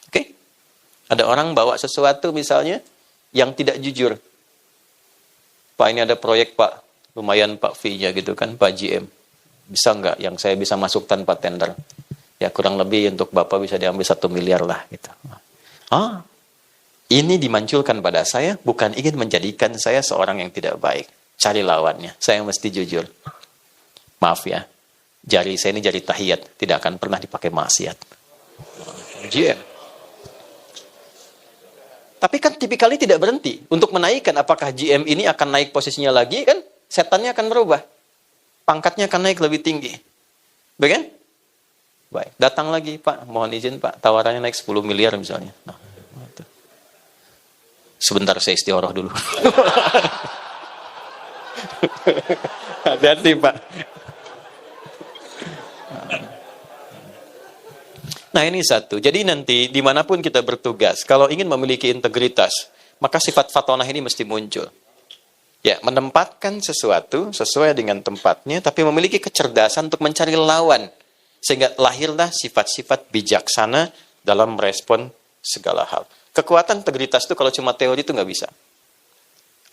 Oke? Ada orang bawa sesuatu misalnya yang tidak jujur. Pak, ini ada proyek Pak, lumayan Pak fee-nya gitu kan, Pak GM. Bisa nggak yang saya bisa masuk tanpa tender? Ya kurang lebih untuk Bapak bisa diambil 1 miliar lah gitu. Ah, ini dimunculkan pada saya bukan ingin menjadikan saya seorang yang tidak baik. Cari lawannya. Saya mesti jujur. Maaf ya, jari saya ini jari tahiyat, tidak akan pernah dipakai maksiat. GM. Tapi kan tipikalnya tidak berhenti. Untuk menaikkan apakah GM ini akan naik posisinya lagi kan? Setannya akan berubah. Pangkatnya akan naik lebih tinggi. Baik kan? Baik. Datang lagi, Pak. Mohon izin, Pak. Tawarannya naik 10 miliar misalnya. Nah, sebentar saya istikharah dulu. Hati-hati, Pak. Nah, ini satu. Jadi nanti, dimanapun kita bertugas, kalau ingin memiliki integritas, maka sifat fatonah ini mesti muncul. Ya, menempatkan sesuatu sesuai dengan tempatnya, tapi memiliki kecerdasan untuk mencari lawan Sehingga lahirlah sifat-sifat bijaksana dalam merespon segala hal. Kekuatan integritas itu kalau cuma teori itu nggak bisa.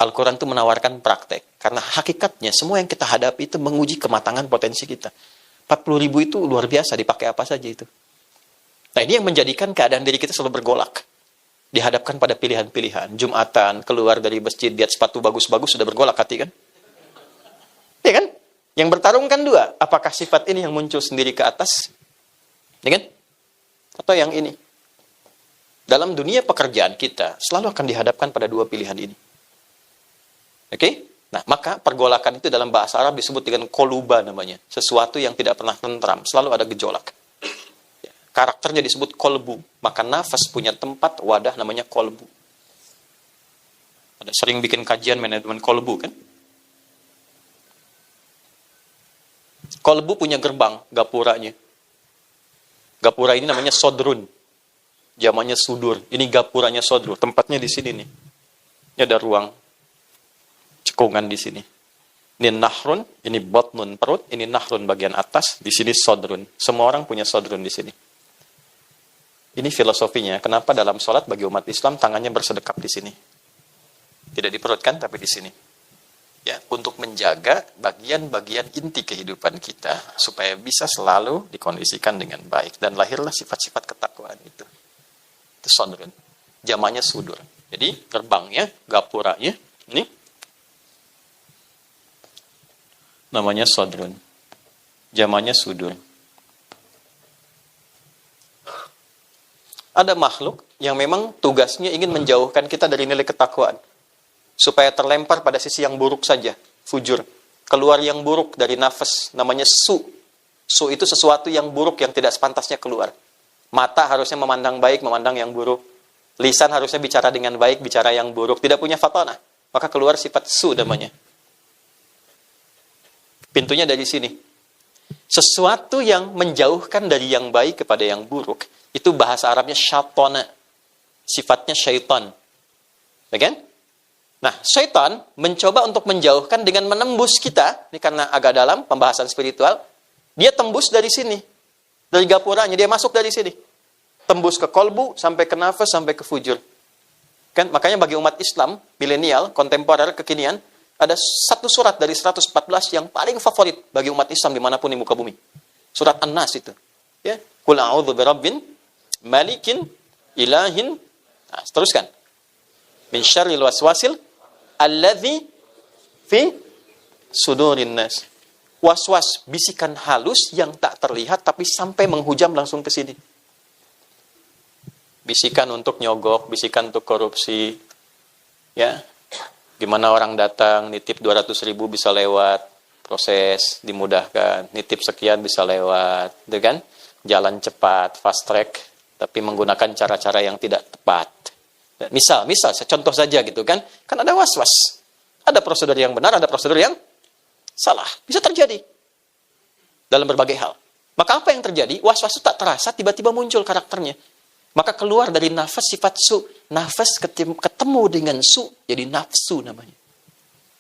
Al-Quran itu menawarkan praktek. Karena hakikatnya semua yang kita hadapi itu menguji kematangan potensi kita. 40.000 itu luar biasa, dipakai apa saja itu. Nah ini yang menjadikan keadaan diri kita selalu bergolak. Dihadapkan pada pilihan-pilihan. Jumatan, keluar dari masjid, lihat sepatu bagus-bagus, sudah bergolak hati kan? Ya kan? Yang bertarung kan dua. Apakah sifat ini yang muncul sendiri ke atas? Ya kan? Atau yang ini? Dalam dunia pekerjaan kita, selalu akan dihadapkan pada dua pilihan ini. Oke? Nah, maka pergolakan itu dalam bahasa Arab disebut dengan koluba namanya. Sesuatu yang tidak pernah tentram. Selalu ada gejolak. Ya, karakternya disebut kolbu. Maka nafas punya tempat, wadah namanya kolbu. Ada sering bikin kajian manajemen kolbu kan? Kolbu punya gerbang, gapuranya. Gapura ini namanya sodrun. Jamannya sudur. Ini gapuranya sodrun. Tempatnya di sini nih. Ini ada ruang cekungan di sini. Ini nahrun, ini botnun perut, ini nahrun bagian atas, di sini sodrun. Semua orang punya sodrun di sini. Ini filosofinya. Kenapa dalam sholat bagi umat Islam tangannya bersedekap di sini? Tidak di perut kan, tapi di sini. Ya, untuk menjaga bagian-bagian inti kehidupan kita supaya bisa selalu dikondisikan dengan baik dan lahirlah sifat-sifat ketakwaan itu. Itu sodrun. Jamannya sudur. Jadi gerbangnya, gapuranya, ini namanya sodrun. Jamannya sudur. Ada makhluk yang memang tugasnya ingin menjauhkan kita dari nilai ketakwaan. Supaya terlempar pada sisi yang buruk saja. Fujur. Keluar yang buruk dari nafas. Namanya su. Su itu sesuatu yang buruk yang tidak sepantasnya keluar. Mata harusnya memandang baik, memandang yang buruk. Lisan harusnya bicara dengan baik, bicara yang buruk. Tidak punya fatonah. Maka keluar sifat su namanya. Pintunya dari sini. Sesuatu yang menjauhkan dari yang baik kepada yang buruk. Itu bahasa Arabnya syaitana. Sifatnya syaitan. Ya kan? Nah, syaitan mencoba untuk menjauhkan dengan menembus kita. Ini karena agak dalam, pembahasan spiritual. Dia tembus dari sini. Dari gapuranya, dia masuk dari sini. Tembus ke kolbu, sampai ke nafas, sampai ke fujur. Kan? Makanya bagi umat Islam, milenial, kontemporer, kekinian, ada satu surat dari 114 yang paling favorit bagi umat Islam dimanapun di muka bumi. Surat An-Nas itu. Ya. Qul a'udzu birabbin, malikin, ilahin. Nah, teruskan. Min syarril waswasil alladzi fi sudurin nas. Was-was, bisikan halus yang tak terlihat tapi sampai menghujam langsung ke sini. Bisikan untuk nyogok, bisikan untuk korupsi. Ya. Gimana orang datang nitip 200.000 bisa lewat, proses dimudahkan, nitip sekian bisa lewat, gitu kan? Jalan cepat, fast track, tapi menggunakan cara-cara yang tidak tepat. Misal, saya contoh saja gitu kan. Kan ada was-was. Ada prosedur yang benar, ada prosedur yang salah. Bisa terjadi. Dalam berbagai hal. Maka apa yang terjadi? Was-was itu tak terasa, tiba-tiba muncul karakternya. Maka keluar dari nafas sifat su. Nafas ketemu dengan su, jadi nafsu namanya.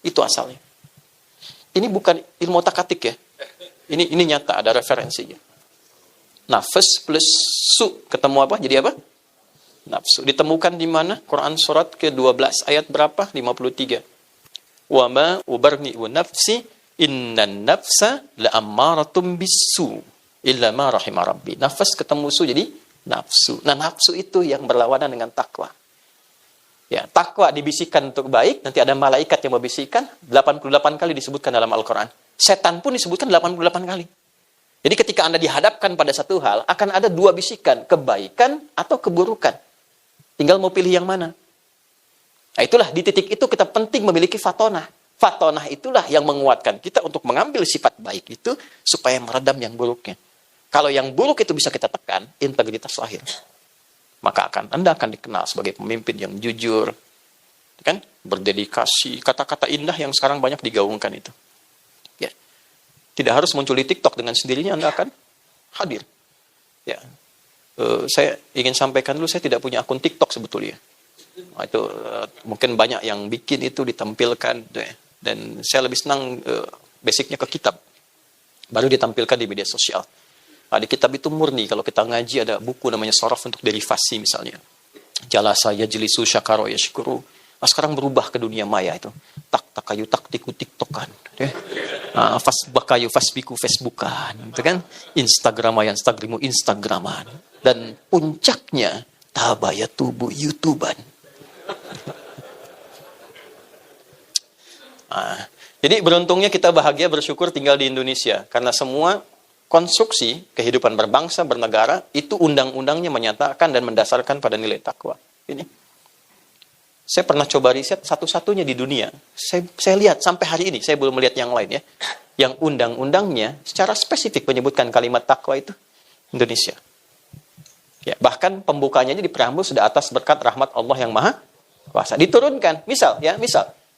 Itu asalnya. Ini bukan ilmu takatik ya. Ini nyata, ada referensinya. Nafas plus su. Ketemu apa? Jadi apa? Nafsu. Ditemukan di mana? Quran surat ke-12 ayat berapa? 53. Wa ma ubarni'u nafsi innan nafsa la'ammaratum bisu illa ma rahima rabbi. Nafas ketemu su jadi nafsu. Nah, nafsu itu yang berlawanan dengan takwa. Ya, takwa dibisikkan untuk baik, nanti ada malaikat yang membisikkan 88 kali disebutkan dalam Al-Qur'an. Setan pun disebutkan 88 kali. Jadi ketika Anda dihadapkan pada satu hal, akan ada dua bisikan, kebaikan atau keburukan. Tinggal mau pilih yang mana. Nah, itulah di titik itu kita penting memiliki fatonah. Fatonah itulah yang menguatkan kita untuk mengambil sifat baik itu supaya meredam yang buruknya. Kalau yang buruk itu bisa kita tekan, integritas lahir. Maka Anda akan dikenal sebagai pemimpin yang jujur, kan? Berdedikasi, kata-kata indah yang sekarang banyak digaungkan itu. Ya. Tidak harus muncul di TikTok, dengan sendirinya Anda akan hadir. Ya. Saya ingin sampaikan dulu, saya tidak punya akun TikTok sebetulnya. Nah, itu mungkin banyak yang bikin itu ditampilkan, dan saya lebih senang basicnya ke kitab, baru ditampilkan di media sosial. Di kitab itu murni, kalau kita ngaji ada buku namanya Sharaf untuk derivasi misalnya. Jalasa yajlisu syakaro yashkuru. Sekarang berubah ke dunia maya itu. Tak takayu tak tiku tiktokan. Ya. Fasbakayu fasbiku facebookan. Gitu kan? Instagramu instagraman. Dan puncaknya tabayatubu youtuban. Jadi beruntungnya kita bahagia bersyukur tinggal di Indonesia. Karena semua konstruksi kehidupan berbangsa, bernegara, itu undang-undangnya menyatakan dan mendasarkan pada nilai takwa. Ini. Saya pernah coba riset satu-satunya di dunia. Saya lihat sampai hari ini, saya belum melihat yang lain ya. Yang undang-undangnya secara spesifik menyebutkan kalimat takwa itu Indonesia. Ya, bahkan pembukanya di preambul sudah atas berkat rahmat Allah yang Maha Kuasa. Diturunkan, misal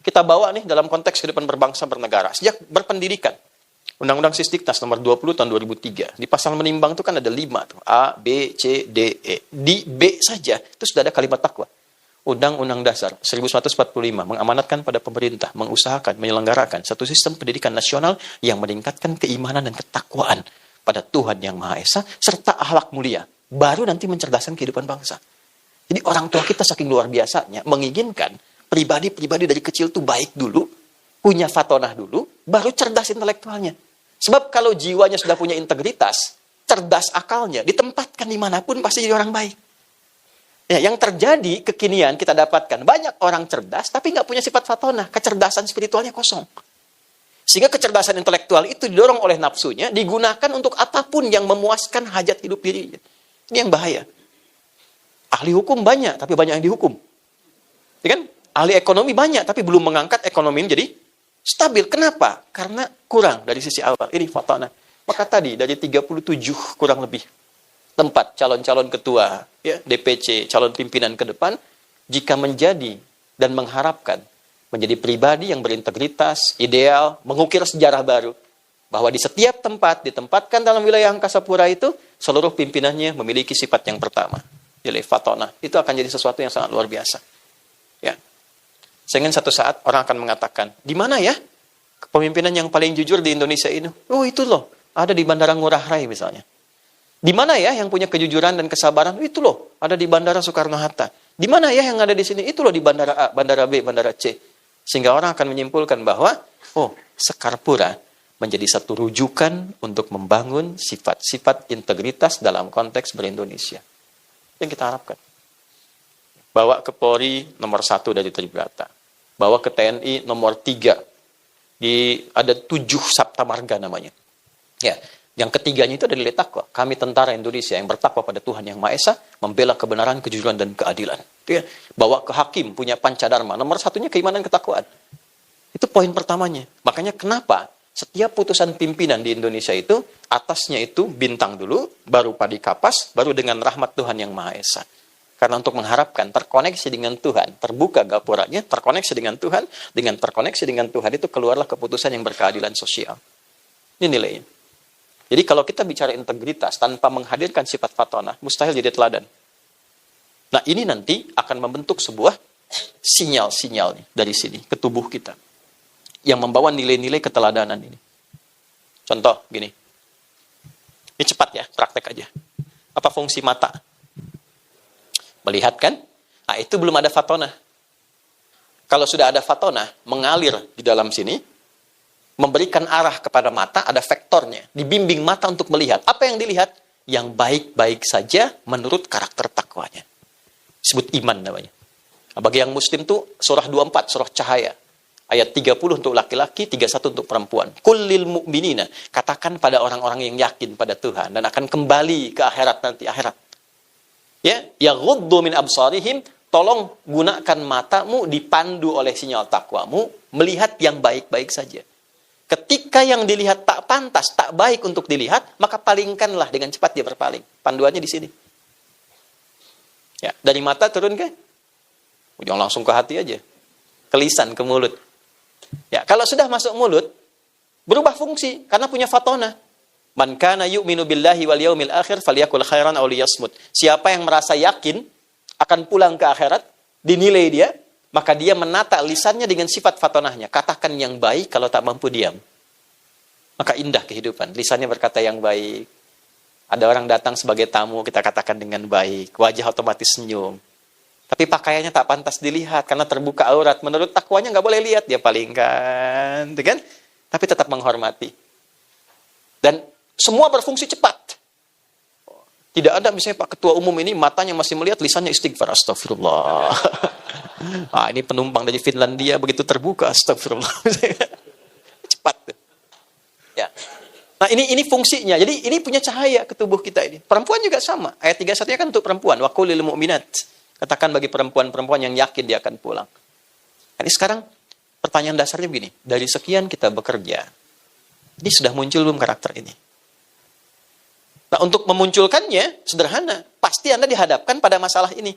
kita bawa nih dalam konteks kehidupan berbangsa, bernegara. Sejak berpendidikan. Undang-Undang Sisdiknas nomor 20 tahun 2003. Di pasal menimbang itu kan ada 5 tuh. A, B, C, D, E. Di B saja itu sudah ada kalimat takwa. Undang-Undang Dasar 1945 mengamanatkan pada pemerintah mengusahakan, menyelenggarakan satu sistem pendidikan nasional yang meningkatkan keimanan dan ketakwaan pada Tuhan yang Maha Esa serta akhlak mulia. Baru nanti mencerdaskan kehidupan bangsa. Jadi orang tua kita saking luar biasanya menginginkan pribadi-pribadi dari kecil tuh baik dulu, punya fatonah dulu, baru cerdas intelektualnya. Sebab kalau jiwanya sudah punya integritas, cerdas akalnya, ditempatkan dimanapun pasti jadi orang baik. Ya, yang terjadi kekinian kita dapatkan, banyak orang cerdas tapi nggak punya sifat fatonah, kecerdasan spiritualnya kosong. Sehingga kecerdasan intelektual itu didorong oleh nafsunya, digunakan untuk apapun yang memuaskan hajat hidup dirinya. Ini yang bahaya. Ahli hukum banyak, tapi banyak yang dihukum. Ya kan? Ahli ekonomi banyak, tapi belum mengangkat ekonomi menjadi stabil. Kenapa? Karena kurang dari sisi awal. Ini fatonah. Maka tadi dari 37 kurang lebih tempat calon-calon ketua, ya, DPC, calon pimpinan ke depan, jika menjadi dan mengharapkan menjadi pribadi yang berintegritas, ideal, mengukir sejarah baru, bahwa di setiap tempat ditempatkan dalam wilayah Angkasa Pura itu, seluruh pimpinannya memiliki sifat yang pertama, yaitu fatonah. Itu akan jadi sesuatu yang sangat luar biasa. Ya. Sehingga satu saat orang akan mengatakan, di mana ya kepemimpinan yang paling jujur di Indonesia ini? Oh itu loh, ada di Bandara Ngurah Rai misalnya. Di mana ya yang punya kejujuran dan kesabaran? Itu loh, ada di Bandara Soekarno-Hatta. Di mana ya yang ada di sini? Itu loh di Bandara A, Bandara B, Bandara C. Sehingga orang akan menyimpulkan bahwa, oh, Sekarpura menjadi satu rujukan untuk membangun sifat-sifat integritas dalam konteks berindonesia. Yang kita harapkan. Bawa ke Polri nomor 1 dari Tribrata. Bawa ke TNI nomor 3. Ada 7 Sabta Marga namanya. Ya. Yang ketiganya itu ada nilai takwa. Kami tentara Indonesia yang bertakwa pada Tuhan yang Maha Esa, membela kebenaran, kejujuran, dan keadilan. Ya. Bawa ke hakim, punya pancadharma. Nomor 1-nya keimanan, ketakwaan. Itu poin pertamanya. Makanya kenapa setiap putusan pimpinan di Indonesia itu, atasnya itu bintang dulu, baru padi kapas, baru dengan rahmat Tuhan yang Maha Esa. Karena untuk mengharapkan terkoneksi dengan Tuhan, terbuka gapuranya, terkoneksi dengan Tuhan, dengan terkoneksi dengan Tuhan itu keluarlah keputusan yang berkeadilan sosial. Ini nilainya. Jadi kalau kita bicara integritas tanpa menghadirkan sifat fatonah, mustahil jadi teladan. Nah ini nanti akan membentuk sebuah sinyal-sinyal dari sini ke tubuh kita. Yang membawa nilai-nilai keteladanan ini. Contoh gini. Ini cepat ya, praktek aja. Apa fungsi mata? Melihat kan? Nah itu belum ada fatonah. Kalau sudah ada fatonah, mengalir di dalam sini, memberikan arah kepada mata, ada vektornya. Dibimbing mata untuk melihat. Apa yang dilihat? Yang baik-baik saja menurut karakter takwanya. Disebut iman namanya. Nah, bagi yang muslim tuh surah 24, surah cahaya. Ayat 30 untuk laki-laki, 31 untuk perempuan. Kullil mu'minina. Katakan pada orang-orang yang yakin pada Tuhan. Dan akan kembali ke akhirat nanti, akhirat. Ya, yaghuddu min absarihim. Tolong gunakan matamu dipandu oleh sinyal takwamu. Melihat yang baik-baik saja. Ketika yang dilihat tak pantas, tak baik untuk dilihat, maka palingkanlah dengan cepat dia berpaling. Panduannya di sini. Ya, dari mata turun ke? Jangan langsung ke hati aja. Ke lisan, ke mulut. Ya, kalau sudah masuk mulut, berubah fungsi karena punya fatonah. Man kana yu'minu billahi wal yaumil akhir falyakul khairan aw liyasmut. Siapa yang merasa yakin akan pulang ke akhirat, dinilai dia, maka dia menata lisannya dengan sifat fatonahnya. Katakan yang baik, kalau tak mampu diam. Maka indah kehidupan. Lisannya berkata yang baik. Ada orang datang sebagai tamu, kita katakan dengan baik, wajah otomatis senyum. Tapi pakaiannya tak pantas dilihat karena terbuka aurat. Menurut takwanya nggak boleh lihat, dia palingkan, gitu kan? Tapi tetap menghormati. Dan semua berfungsi cepat. Tidak ada misalnya Pak Ketua Umum ini matanya masih melihat, lisannya istighfar, astagfirullah. Ini penumpang dari Finlandia begitu terbuka, astagfirullah. Cepat. Ya. Nah ini fungsinya. Jadi ini punya cahaya ke tubuh kita ini. Perempuan juga sama. Ayat 31-nya kan untuk perempuan. Wa qul lil mu'minat. Katakan bagi perempuan-perempuan yang yakin dia akan pulang. Ini sekarang pertanyaan dasarnya begini. Dari sekian kita bekerja, ini sudah muncul belum karakter ini? Nah, untuk memunculkannya sederhana. Pasti Anda dihadapkan pada masalah ini.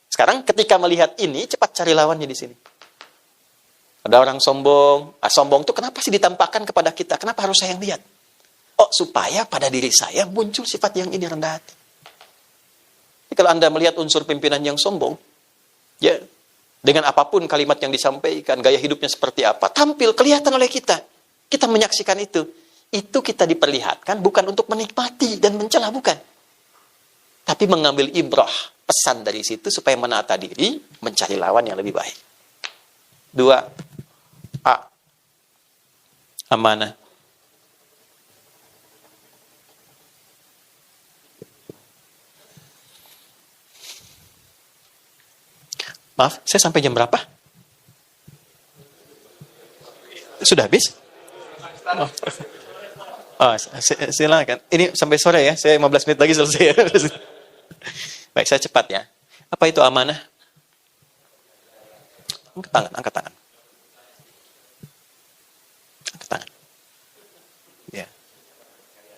Sekarang ketika melihat ini, cepat cari lawannya di sini. Ada orang sombong. Sombong itu kenapa sih ditampakkan kepada kita? Kenapa harus saya yang lihat? Oh, supaya pada diri saya muncul sifat yang ini, rendah hati. Jadi, kalau Anda melihat unsur pimpinan yang sombong, ya, dengan apapun kalimat yang disampaikan, gaya hidupnya seperti apa, tampil, kelihatan oleh kita. Kita menyaksikan itu. Itu kita diperlihatkan bukan untuk menikmati dan mencela, bukan. Tapi mengambil ibrah, pesan dari situ supaya menata diri, mencari lawan yang lebih baik. 2. Amanah. Maaf, saya sampai jam berapa? Sudah habis? Silakan. Ini sampai sore ya. Saya 15 menit lagi selesai. Baik, saya cepat ya. Apa itu amanah? Angkat tangan, angkat tangan. Angkat tangan. Ya.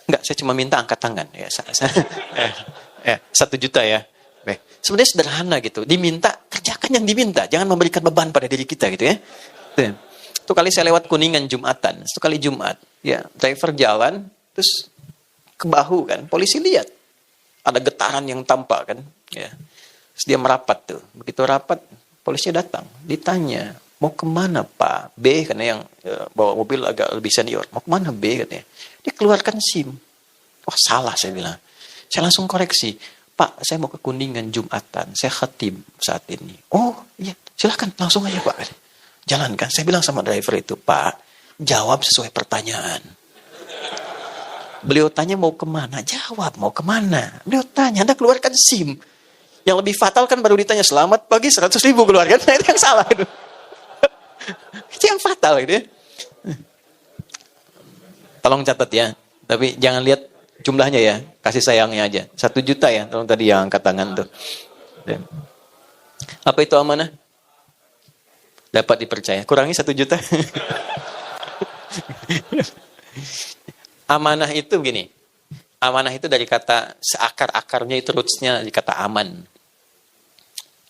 Enggak, saya cuma minta angkat tangan. Ya, 1 juta ya. Baik. Sebenarnya sederhana gitu. Diminta, kerjakan yang diminta. Jangan memberikan beban pada diri kita gitu ya. Itu kali saya lewat Kuningan Jumatan. Itu kali Jumat. Ya, driver jalan, terus ke bahu kan. Polisi lihat. Ada getaran yang tampak kan. Ya. Terus dia merapat tuh. Begitu rapat, polisinya datang. Ditanya, mau kemana Pak? B, karena yang bawa mobil agak lebih senior. Mau kemana B katanya. Dia keluarkan SIM. Wah, salah saya bilang. Saya langsung koreksi. Pak, saya mau ke Kuningan Jumatan. Saya khatib saat ini. Oh, iya. Silakan, langsung aja Pak. Jalankan. Saya bilang sama driver itu, Pak, jawab sesuai pertanyaan. Beliau tanya mau kemana? Jawab, mau kemana? Beliau tanya, Anda keluarkan SIM. Yang lebih fatal kan baru ditanya, selamat pagi 100.000 keluarkan. Nah, itu yang salah. Itu yang fatal gitu ya. Tolong catat ya. Tapi jangan lihat jumlahnya ya. Kasih sayangnya aja. 1 juta ya. Tolong tadi yang angkat tangan tuh. Apa itu amanah? Dapat dipercaya. Kurangi 1 juta. Amanah itu gini. Amanah itu dari kata seakar-akarnya itu rootsnya di kata aman.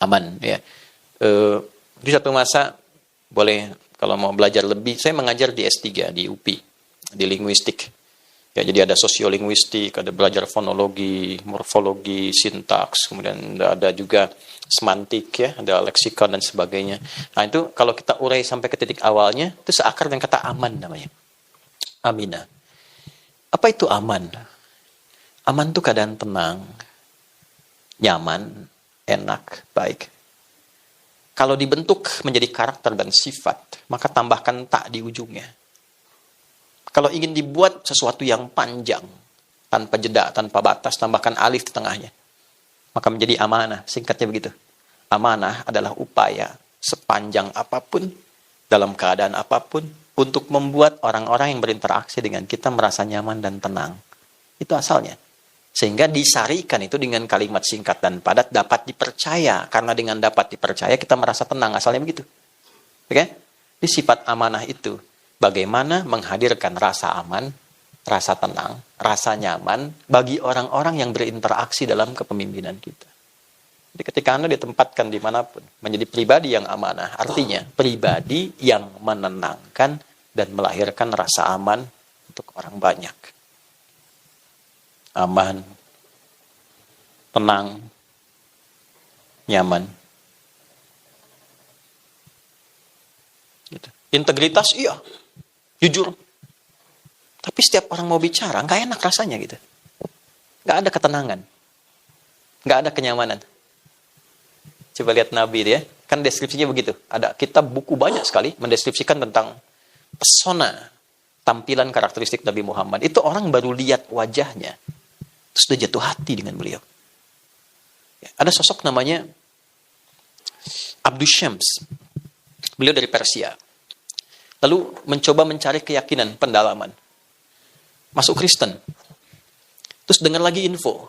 Aman ya. Di satu masa boleh kalau mau belajar lebih, saya mengajar di S3 di UPI di linguistik. Ya, jadi ada sosiolinguistik, ada belajar fonologi, morfologi, sintaks, kemudian ada juga semantik ya, ada leksikon dan sebagainya. Nah, itu kalau kita urai sampai ke titik awalnya, itu seakar dengan kata aman namanya. Aminah. Apa itu aman? Aman itu keadaan tenang, nyaman, enak, baik. Kalau dibentuk menjadi karakter dan sifat, maka tambahkan tak di ujungnya. Kalau ingin dibuat sesuatu yang panjang, tanpa jeda, tanpa batas, tambahkan alif di tengahnya. Maka menjadi amanah, singkatnya begitu. Amanah adalah upaya sepanjang apapun, dalam keadaan apapun, untuk membuat orang-orang yang berinteraksi dengan kita merasa nyaman dan tenang. Itu asalnya. Sehingga disarikan itu dengan kalimat singkat dan padat, dapat dipercaya. Karena dengan dapat dipercaya, kita merasa tenang. Asalnya begitu. Oke? Ini sifat amanah itu. Bagaimana menghadirkan rasa aman, rasa tenang, rasa nyaman bagi orang-orang yang berinteraksi dalam kepemimpinan kita. Jadi ketika Anda ditempatkan dimanapun, menjadi pribadi yang amanah, artinya pribadi yang menenangkan dan melahirkan rasa aman untuk orang banyak. Aman, tenang, nyaman. Gitu. Integritas, iya. Jujur. Tapi setiap orang mau bicara, nggak enak rasanya gitu. Nggak ada ketenangan. Nggak ada kenyamanan. Coba lihat Nabi dia, kan deskripsinya begitu. Ada kitab buku banyak sekali mendeskripsikan tentang pesona tampilan karakteristik Nabi Muhammad. Itu orang baru lihat wajahnya, sudah jatuh hati dengan beliau. Ya, ada sosok namanya Abdus Syams. Beliau dari Persia. Lalu mencoba mencari keyakinan, pendalaman. Masuk Kristen. Terus dengar lagi info.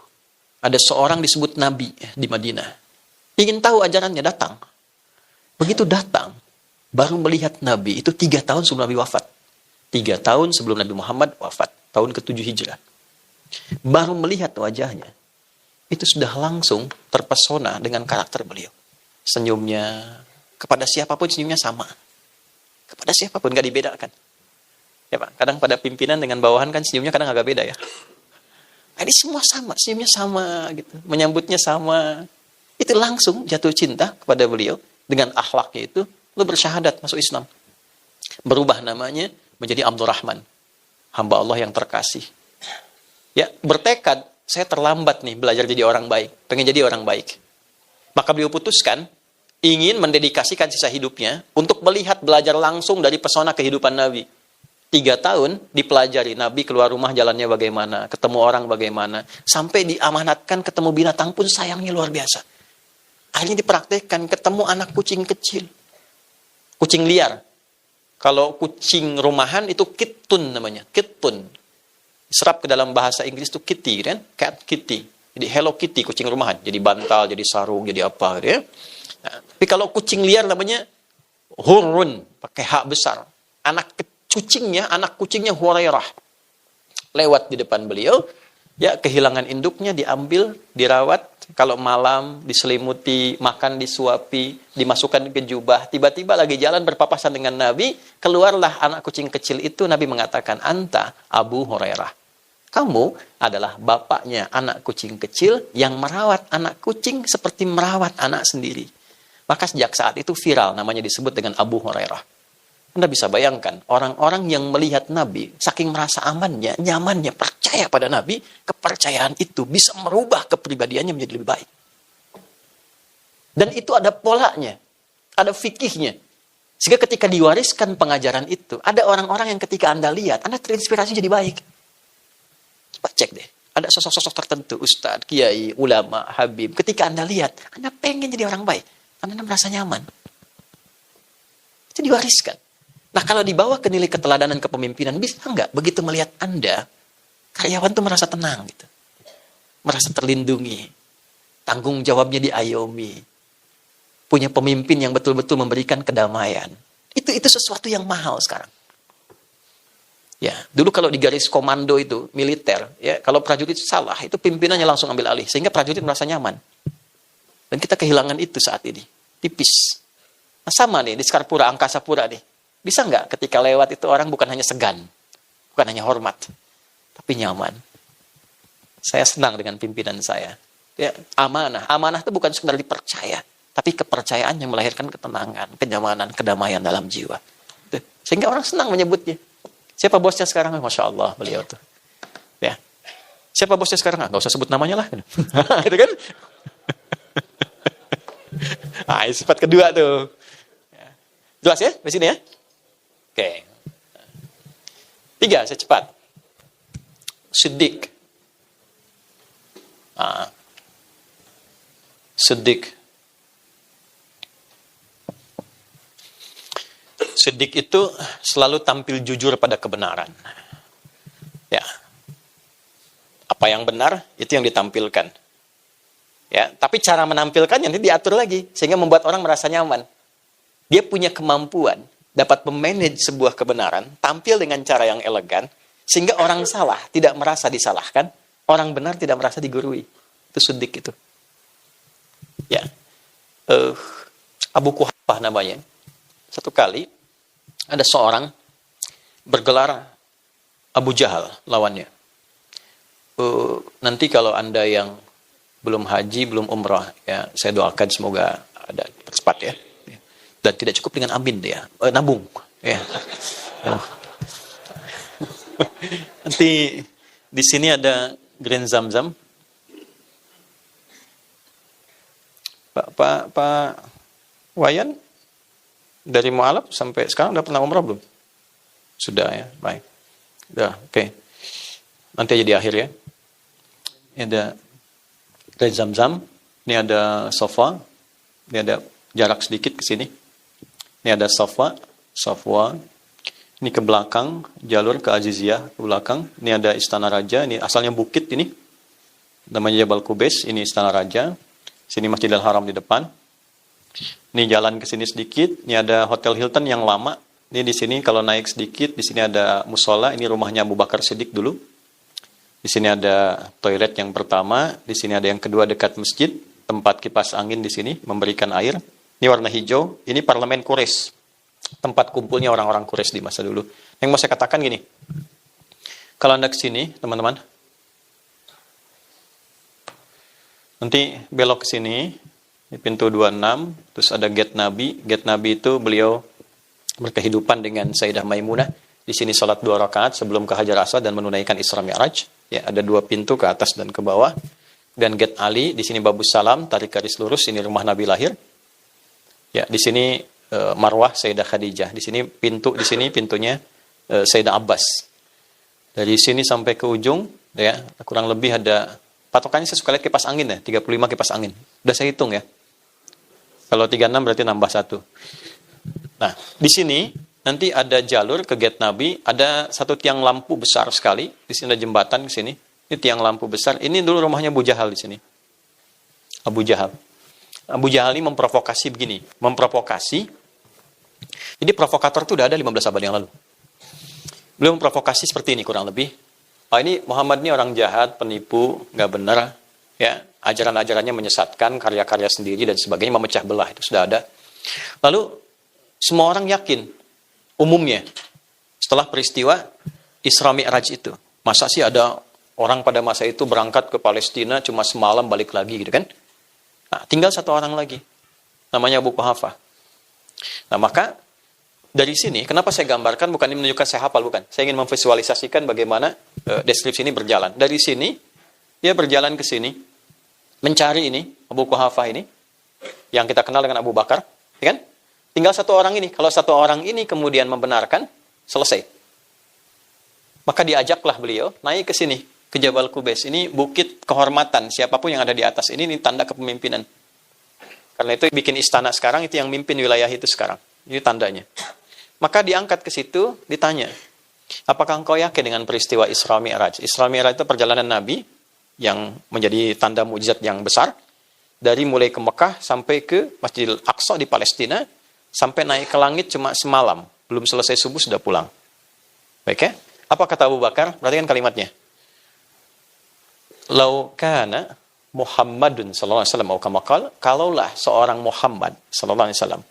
Ada seorang disebut Nabi di Madinah. Ingin tahu ajarannya, datang. Begitu datang, baru melihat Nabi. Itu 3 tahun sebelum Nabi wafat. 3 tahun sebelum Nabi Muhammad wafat. Tahun ke-7 Hijrah. Baru melihat wajahnya. Itu sudah langsung terpesona dengan karakter beliau. Senyumnya, kepada siapapun senyumnya sama. Kepada siapapun, gak dibedakan. Ya Pak, kadang pada pimpinan dengan bawahan kan senyumnya kadang agak beda ya. Nah, ini semua sama, senyumnya sama gitu. Menyambutnya sama. Itu langsung jatuh cinta kepada beliau. Dengan akhlaknya itu, lalu bersyahadat masuk Islam. Berubah namanya menjadi Abdurrahman. Hamba Allah yang terkasih. Ya, bertekad, saya terlambat nih belajar jadi orang baik. Pengen jadi orang baik. Maka beliau putuskan, ingin mendedikasikan sisa hidupnya untuk melihat, belajar langsung dari pesona kehidupan Nabi. 3 tahun dipelajari Nabi keluar rumah jalannya bagaimana, ketemu orang bagaimana, sampai diamanatkan ketemu binatang pun sayangnya luar biasa. Akhirnya dipraktekkan, ketemu anak kucing kecil. Kucing liar. Kalau kucing rumahan itu kittun namanya, kittun. Serap ke dalam bahasa Inggris itu kitty kan, cat kitty. Jadi Hello Kitty kucing rumahan, jadi bantal, jadi sarung, jadi apa gitu ya. Nah, tapi kalau kucing liar namanya hurun, pakai hak besar. Kucingnya Hurairah. Lewat di depan beliau, ya kehilangan induknya diambil, dirawat, kalau malam diselimuti, makan disuapi, dimasukkan ke jubah, tiba-tiba lagi jalan berpapasan dengan Nabi, keluarlah anak kucing kecil itu. Nabi mengatakan, "Anta Abu Hurairah." Kamu adalah bapaknya anak kucing kecil yang merawat anak kucing seperti merawat anak sendiri. Maka sejak saat itu viral, namanya disebut dengan Abu Hurairah. Anda bisa bayangkan, orang-orang yang melihat Nabi, saking merasa amannya, nyamannya, percaya pada Nabi, kepercayaan itu bisa merubah kepribadiannya menjadi lebih baik. Dan itu ada polanya, ada fikihnya. Sehingga ketika diwariskan pengajaran itu, ada orang-orang yang ketika Anda lihat, Anda terinspirasi jadi baik. Coba cek deh, ada sosok-sosok tertentu, ustadz, kiai, ulama, habib. Ketika Anda lihat, Anda pengen jadi orang baik. Anda merasa nyaman. Itu diwariskan. Nah, kalau dibawa ke nilai keteladanan kepemimpinan, bisa nggak begitu melihat Anda, karyawan tuh merasa tenang gitu. Merasa terlindungi. Tanggung jawabnya diayomi. Punya pemimpin yang betul-betul memberikan kedamaian. Itu sesuatu yang mahal sekarang. Ya, dulu kalau di garis komando itu, militer, ya, kalau prajurit salah, itu pimpinannya langsung ambil alih. Sehingga prajurit merasa nyaman. Dan kita kehilangan itu saat ini. Tipis. Nah, sama nih, di Sekarpura, Angkasa Pura nih. Bisa nggak ketika lewat itu orang bukan hanya segan, bukan hanya hormat, tapi nyaman. Saya senang dengan pimpinan saya. Ya, amanah. Amanah itu bukan sekedar dipercaya, tapi kepercayaan yang melahirkan ketenangan, kenyamanan, kedamaian dalam jiwa. Sehingga orang senang menyebutnya. Siapa bosnya sekarang? Masya Allah, beliau tuh. Ya. Siapa bosnya sekarang? Nggak usah sebut namanya lah. Itu kan? Nah, sifat kedua tuh. Jelas ya? Di sini ya? Oke. 3, saya cepat. Siddiq. Siddiq. Siddiq itu selalu tampil jujur pada kebenaran. Ya. Apa yang benar, itu yang ditampilkan. Ya, tapi cara menampilkannya nanti diatur lagi sehingga membuat orang merasa nyaman. Dia punya kemampuan dapat memanage sebuah kebenaran, tampil dengan cara yang elegan sehingga orang salah tidak merasa disalahkan, orang benar tidak merasa digurui. Itu Siddiq itu. Ya. Abu Quhafah namanya. Satu kali ada seorang bergelar Abu Jahal lawannya. Nanti kalau Anda yang belum haji, belum umrah, ya saya doakan semoga ada cepat ya. Dan tidak cukup dengan amin ya, nabung ya. Nanti di sini ada Grand Zamzam, Pak Wayan dari Mu'alaf sampai sekarang udah pernah umrah belum? Sudah ya, baik. Udah, oke. Nanti aja di akhir ya. Ini ada air Zam-Zam, ini ada sofa, ini ada jarak sedikit ke sini. Ini ada sofa, ini ke belakang, jalur ke Aziziyah ke belakang. Ini ada Istana Raja, ini asalnya bukit ini. Namanya Jabal Qubais, ini Istana Raja. Sini Masjidil Haram di depan. Ini jalan ke sini sedikit, ini ada Hotel Hilton yang lama. Ini di sini kalau naik sedikit, di sini ada musola, ini rumahnya Abu Bakar Siddiq dulu. Di sini ada toilet yang pertama, di sini ada yang kedua dekat masjid, tempat kipas angin di sini memberikan air. Ini warna hijau, ini parlemen Quraisy. Tempat kumpulnya orang-orang Quraisy di masa dulu. Yang mau saya katakan gini. Kalau Anda ke sini, teman-teman. Nanti belok ke sini, di pintu 26, terus ada gate Nabi. Gate Nabi itu beliau berkehidupan dengan Sayyidah Maimunah. Di sini sholat 2 rakaat sebelum ke Hajar Aswad dan menunaikan Isra Mi'raj. Ya, ada 2 pintu ke atas dan ke bawah. Dan gate Ali, di sini Babus Salam, tarik garis lurus, ini rumah Nabi lahir. Ya, di sini Marwah Sayyidah Khadijah. Di sini pintunya Sayyidah Abbas. Dari sini sampai ke ujung, ya, kurang lebih ada patokannya saya suka lihat kipas angin ya, 35 kipas angin. Udah saya hitung ya. Kalau 36 berarti nambah 1. Nah, di sini nanti ada jalur ke gate Nabi, ada satu tiang lampu besar sekali. Di sini ada jembatan ke sini. Ini tiang lampu besar. Ini dulu rumahnya Abu Jahal di sini. Abu Jahal. Abu Jahal ini memprovokasi begini, Jadi provokator itu udah ada 15 abad yang lalu. Beliau memprovokasi seperti ini kurang lebih. Ini Muhammad ini orang jahat, penipu, nggak benar, ya, ajaran-ajarannya menyesatkan, karya-karya sendiri dan sebagainya, memecah belah, itu sudah ada. Lalu semua orang yakin, umumnya, setelah peristiwa Isra Mi'raj itu, masa sih ada orang pada masa itu berangkat ke Palestina cuma semalam balik lagi gitu kan? Nah, tinggal satu orang lagi, namanya Abu Quhafah. Nah, maka dari sini, kenapa saya gambarkan, bukan ini menunjukkan saya hafal, bukan. Saya ingin memvisualisasikan bagaimana deskripsi ini berjalan. Dari sini, dia berjalan ke sini, mencari ini, Abu Quhafah ini, yang kita kenal dengan Abu Bakar, ya kan? Tinggal satu orang ini. Kalau satu orang ini kemudian membenarkan, selesai. Maka diajaklah beliau naik ke sini, ke Jabal Qubais. Ini bukit kehormatan, siapapun yang ada di atas ini tanda kepemimpinan. Karena itu bikin istana sekarang, itu yang mimpin wilayah itu sekarang. Ini tandanya. Maka diangkat ke situ, ditanya, apakah engkau yakin dengan peristiwa Isra Mi'raj? Isra Mi'raj itu perjalanan Nabi yang menjadi tanda mukjizat yang besar. Dari mulai ke Mekah sampai ke Masjidil Aqsa di Palestina, sampai naik ke langit cuma semalam. Belum selesai subuh sudah pulang. Baik ya? Apa kata Abu Bakar? Perhatikan kalimatnya. Lau kana Muhammadun sallallahu alaihi wasallam, kalaulah seorang Muhammad sallallahu alaihi wasallam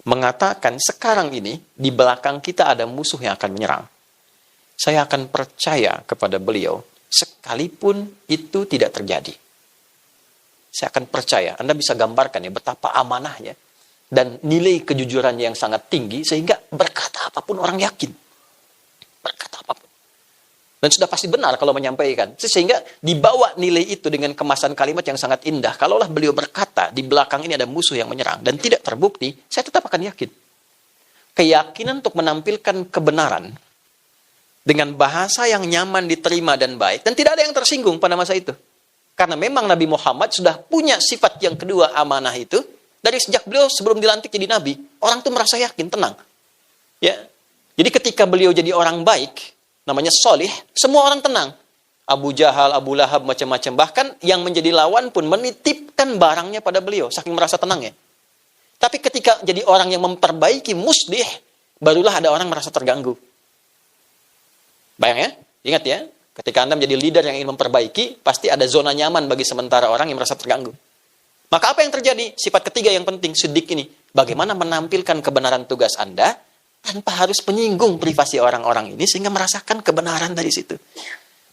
mengatakan sekarang ini di belakang kita ada musuh yang akan menyerang, saya akan percaya kepada beliau sekalipun itu tidak terjadi. Saya akan percaya. Anda bisa gambarkan ya betapa amanahnya dan nilai kejujurannya yang sangat tinggi sehingga berkata apapun orang yakin. Berkata apapun. Dan sudah pasti benar kalau menyampaikan. Sehingga dibawa nilai itu dengan kemasan kalimat yang sangat indah. Kalaulah beliau berkata, di belakang ini ada musuh yang menyerang. Dan tidak terbukti, saya tetap akan yakin. Keyakinan untuk menampilkan kebenaran. Dengan bahasa yang nyaman diterima dan baik. Dan tidak ada yang tersinggung pada masa itu. Karena memang Nabi Muhammad sudah punya sifat yang kedua, amanah itu. Dari sejak beliau sebelum dilantik jadi Nabi. Orang itu merasa yakin, tenang. Ya. Jadi ketika beliau jadi orang baik, namanya solih, semua orang tenang. Abu Jahal, Abu Lahab, macam-macam. Bahkan yang menjadi lawan pun menitipkan barangnya pada beliau, saking merasa tenangnya. Tapi ketika jadi orang yang memperbaiki muslih, barulah ada orang merasa terganggu. Bayang ya? Ingat ya, ketika Anda menjadi leader yang ingin memperbaiki, pasti ada zona nyaman bagi sementara orang yang merasa terganggu. Maka apa yang terjadi? Sifat ketiga yang penting, siddiq ini. Bagaimana menampilkan kebenaran tugas Anda, tanpa harus menyinggung privasi orang-orang ini sehingga merasakan kebenaran dari situ.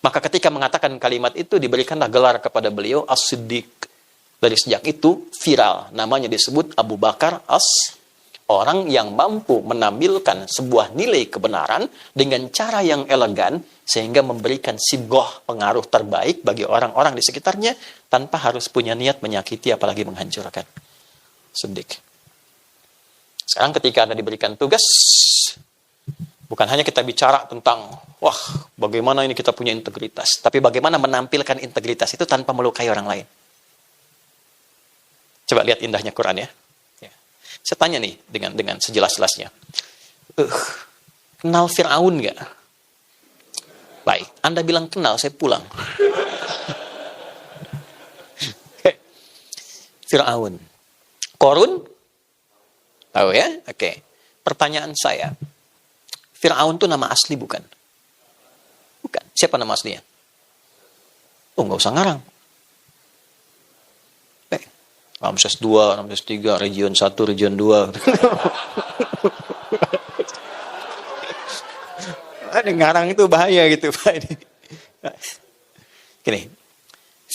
Maka ketika mengatakan kalimat itu diberikanlah gelar kepada beliau As-Siddiq. Dari sejak itu viral, namanya disebut Abu Bakar Orang yang mampu menampilkan sebuah nilai kebenaran dengan cara yang elegan, sehingga memberikan sigoh pengaruh terbaik bagi orang-orang di sekitarnya, tanpa harus punya niat menyakiti, apalagi menghancurkan. Siddiq. Sekarang ketika Anda diberikan tugas, bukan hanya kita bicara tentang, wah, bagaimana ini kita punya integritas, tapi bagaimana menampilkan integritas itu tanpa melukai orang lain. Coba lihat indahnya Quran ya. Saya tanya nih dengan sejelas-jelasnya. Kenal Fir'aun nggak? Baik, Anda bilang kenal, saya pulang. Fir'aun. Korun? Tahu ya? Oke. Pertanyaan saya. Fir'aun itu nama asli bukan? Bukan. Siapa nama aslinya? Oh, nggak usah ngarang. Ramses 2, Ramses 3, region 1, region 2. Ada ngarang itu bahaya gitu, Pak. Gini,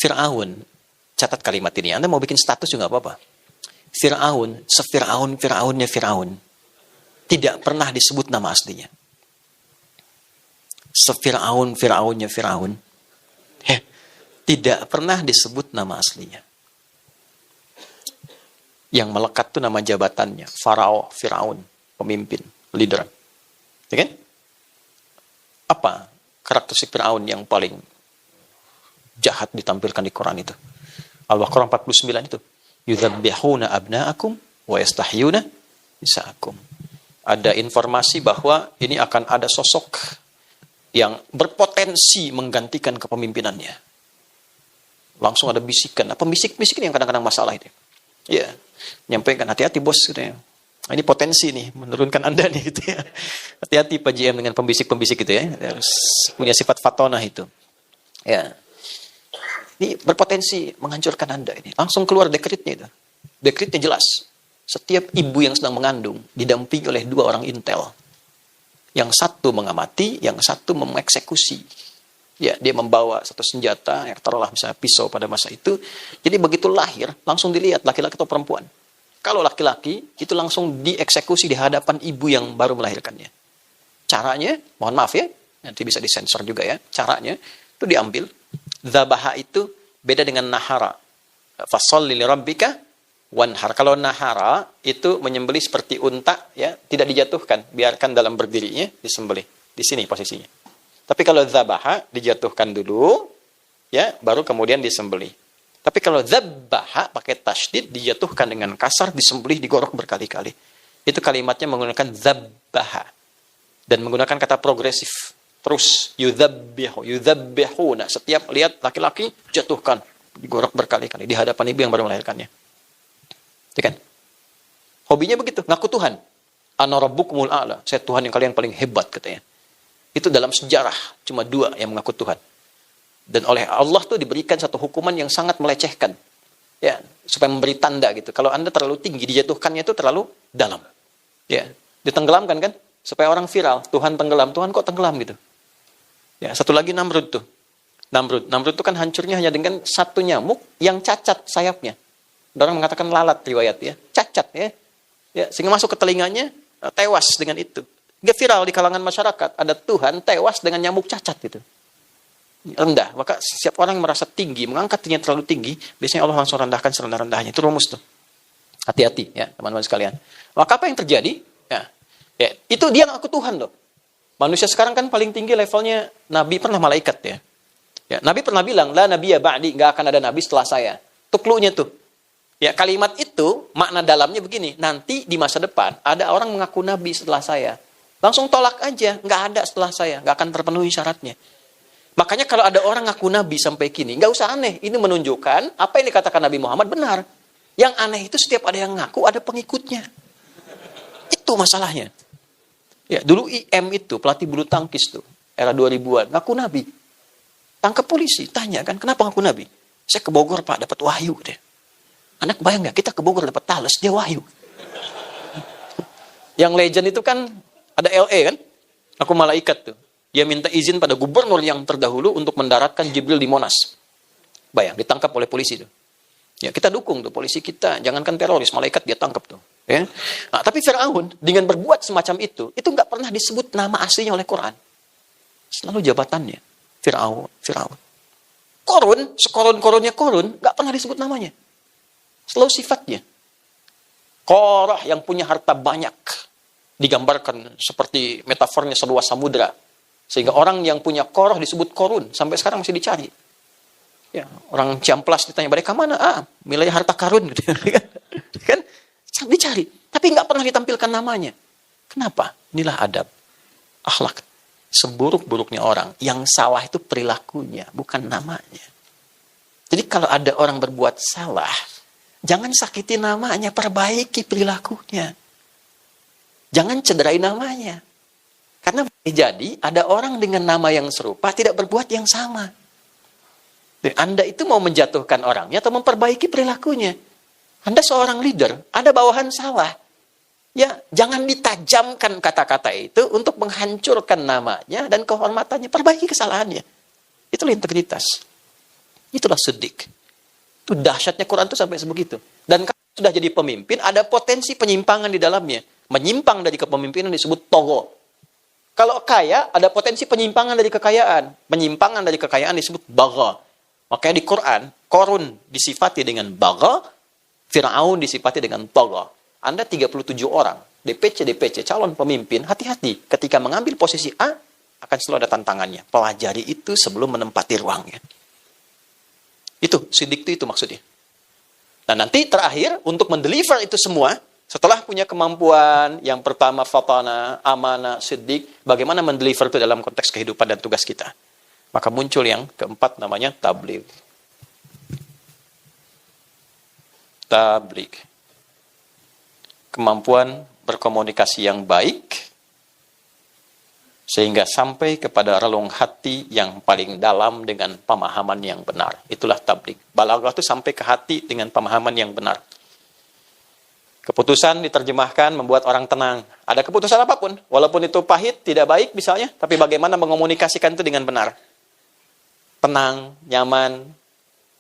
Fir'aun, catat kalimat ini. Anda mau bikin status juga apa-apa. Fir'aun, Fir'aunnya Fir'aun, tidak pernah disebut nama aslinya. Fir'aunnya Fir'aun, tidak pernah disebut nama aslinya. Yang melekat itu nama jabatannya, Farao, Firaun, pemimpin, leader. Ya kan? Apa karakteristik Firaun yang paling jahat ditampilkan di Quran itu? Al-Baqarah 49 itu. Yudzabbihuna abna'akum wa yastahyuna nisa'akum. Ada informasi bahwa ini akan ada sosok yang berpotensi menggantikan kepemimpinannya. Langsung ada bisikan. Apa bisik-bisikan yang kadang-kadang masalah itu? Ya, nyampaikan hati-hati bos gitu ya. Ini potensi nih menurunkan Anda nih gitu ya. Hati-hati Pak GM dengan pembisik-pembisik gitu ya. Harus punya sifat fatonah itu. Ya. Ini berpotensi menghancurkan Anda ini. Langsung keluar dekretnya itu. Dekretnya jelas. Setiap ibu yang sedang mengandung didampingi oleh 2 orang intel. Yang satu mengamati, yang satu mengeksekusi. Ya, dia membawa satu senjata, yang taruhlah misalnya pisau pada masa itu. Jadi begitu lahir, langsung dilihat laki-laki atau perempuan. Kalau laki-laki, itu langsung dieksekusi di hadapan ibu yang baru melahirkannya. Caranya, mohon maaf ya, nanti bisa disensor juga ya. Caranya, itu diambil. Zabaha itu beda dengan nahara. Fasholli lirabbika wanhar. Kalau nahara, itu menyembelih seperti unta, ya, tidak dijatuhkan. Biarkan dalam berdirinya, disembelih. Di sini posisinya. Tapi kalau zabaha dijatuhkan dulu, ya, baru kemudian disembelih. Tapi kalau zabaha pakai tasydid dijatuhkan dengan kasar, disembelih, digorok berkali-kali. Itu kalimatnya menggunakan zabaha dan menggunakan kata progresif. Terus yudzabbihu. Nah, setiap lihat laki-laki jatuhkan, digorok berkali-kali di hadapan ibu yang baru melahirkannya. Ya kan? Hobinya begitu, ngaku Tuhan. Ana rabbukumul a'la. Saya Tuhan yang kalian paling hebat katanya. Itu dalam sejarah cuma 2 yang mengaku Tuhan. Dan oleh Allah tuh diberikan satu hukuman yang sangat melecehkan. Ya, supaya memberi tanda gitu. Kalau Anda terlalu tinggi, dijatuhkannya itu terlalu dalam. Ya, ditenggelamkan kan? Supaya orang viral, Tuhan tenggelam. Tuhan kok tenggelam gitu? Ya, satu lagi Namrud tuh. Namrud itu kan hancurnya hanya dengan satu nyamuk yang cacat sayapnya. Orang mengatakan lalat riwayat ya. Cacat ya. Ya, sehingga masuk ke telinganya, tewas dengan itu. Gak viral di kalangan masyarakat. Ada Tuhan tewas dengan nyamuk cacat gitu. Rendah. Maka setiap orang yang merasa tinggi, mengangkat dirinya terlalu tinggi, biasanya Allah langsung rendahkan serendah-rendahnya. Itu rumus tuh. Hati-hati ya teman-teman sekalian. Maka apa yang terjadi? Ya, itu dia ngaku Tuhan loh. Manusia sekarang kan paling tinggi levelnya Nabi pernah malaikat ya. Ya, Nabi pernah bilang, la nabiyya ba'di, gak akan ada Nabi setelah saya. Itu clue-nya tuh. Ya, kalimat itu makna dalamnya begini. Nanti di masa depan ada orang mengaku Nabi setelah saya. Langsung tolak aja, nggak ada setelah saya, nggak akan terpenuhi syaratnya. Makanya kalau ada orang ngaku Nabi sampai kini, nggak usah aneh. Ini menunjukkan apa yang dikatakan Nabi Muhammad benar. Yang aneh itu setiap ada yang ngaku, ada pengikutnya. Itu masalahnya. Ya, dulu IM itu, pelatih bulu tangkis tuh, era 2000-an, ngaku Nabi. Tangkap polisi, tanya kan, kenapa ngaku Nabi? Saya ke Bogor Pak, dapat wahyu deh. Anak bayang nggak, kita ke Bogor dapat tales, dia wahyu. Yang legend itu kan, ada LE kan, aku malaikat tuh. Dia minta izin pada gubernur yang terdahulu untuk mendaratkan Jibril di Monas. Bayang, ditangkap oleh polisi tuh. Ya, kita dukung tuh polisi kita, jangankan teroris, malaikat dia tangkap tuh. Ya. Nah, tapi Fir'aun dengan berbuat semacam itu nggak pernah disebut nama aslinya oleh Quran. Selalu jabatannya. Fir'aun. Korun, sekorun-korunnya korun, nggak pernah disebut namanya. Selalu sifatnya. Korah yang punya harta banyak. Digambarkan seperti metafornya seluas samudra. Sehingga orang yang punya Korah disebut korun. Sampai sekarang masih dicari. Ya, orang Ciamplas ditanya, mereka mana? Wilayah harta karun. Gitu. Kan? Dicari. Tapi nggak pernah ditampilkan namanya. Kenapa? Inilah adab. Akhlak. Seburuk-buruknya orang. Yang salah itu perilakunya, bukan namanya. Jadi kalau ada orang berbuat salah, jangan sakiti namanya, perbaiki perilakunya. Jangan cederai namanya. Karena boleh jadi ada orang dengan nama yang serupa tidak berbuat yang sama. Anda itu mau menjatuhkan orangnya atau memperbaiki perilakunya. Anda seorang leader, ada bawahan salah. Ya, jangan ditajamkan kata-kata itu untuk menghancurkan namanya dan kehormatannya. Perbaiki kesalahannya. Itulah integritas. Itulah siddiq. Itu dahsyatnya Quran itu sampai sebegitu. Dan kalau sudah jadi pemimpin, ada potensi penyimpangan di dalamnya. Menyimpang dari kepemimpinan disebut togo. Kalau kaya, ada potensi penyimpangan dari kekayaan. Penyimpangan dari kekayaan disebut bagha. Makanya di Quran, Korun disifati dengan bagha, Fir'aun disifati dengan togo. Anda 37 orang, DPC, calon pemimpin, hati-hati. Ketika mengambil posisi A, akan selalu ada tantangannya. Pelajari itu sebelum menempati ruangnya. Itu, siddiq itu maksudnya. Nah nanti terakhir, untuk mendeliver itu semua, setelah punya kemampuan, yang pertama fatana, amanah, siddiq, bagaimana mendeliver itu dalam konteks kehidupan dan tugas kita. Maka muncul yang keempat namanya tabligh. Tabligh. Kemampuan berkomunikasi yang baik, sehingga sampai kepada relung hati yang paling dalam dengan pemahaman yang benar. Itulah tabligh. Balaghah itu sampai ke hati dengan pemahaman yang benar. Keputusan diterjemahkan membuat orang tenang. Ada keputusan apapun, walaupun itu pahit, tidak baik misalnya, tapi bagaimana mengomunikasikan itu dengan benar. Tenang, nyaman,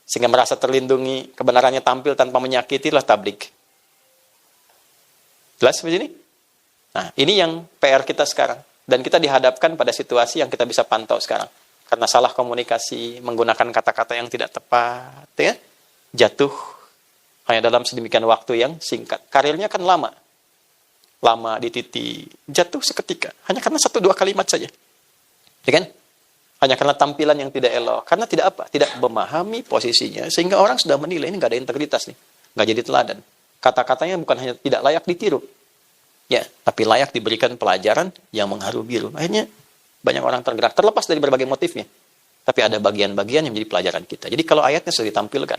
sehingga merasa terlindungi, kebenarannya tampil tanpa menyakiti, itulah tabligh. Jelas begini? Nah, ini yang PR kita sekarang. Dan kita dihadapkan pada situasi yang kita bisa pantau sekarang. Karena salah komunikasi, menggunakan kata-kata yang tidak tepat, ya, jatuh hanya dalam sedemikian waktu yang singkat. Karirnya kan lama. Lama di titik, jatuh seketika. Hanya karena 1-2 kalimat saja. Ya kan? Hanya karena tampilan yang tidak elok. Karena tidak apa? Tidak memahami posisinya. Sehingga orang sudah menilai, ini nggak ada integritas nih. Nggak jadi teladan. Kata-katanya bukan hanya tidak layak ditiru, ya, tapi layak diberikan pelajaran yang mengharu biru. Akhirnya banyak orang tergerak, terlepas dari berbagai motifnya. Tapi ada bagian-bagian yang menjadi pelajaran kita. Jadi kalau ayatnya sudah ditampilkan,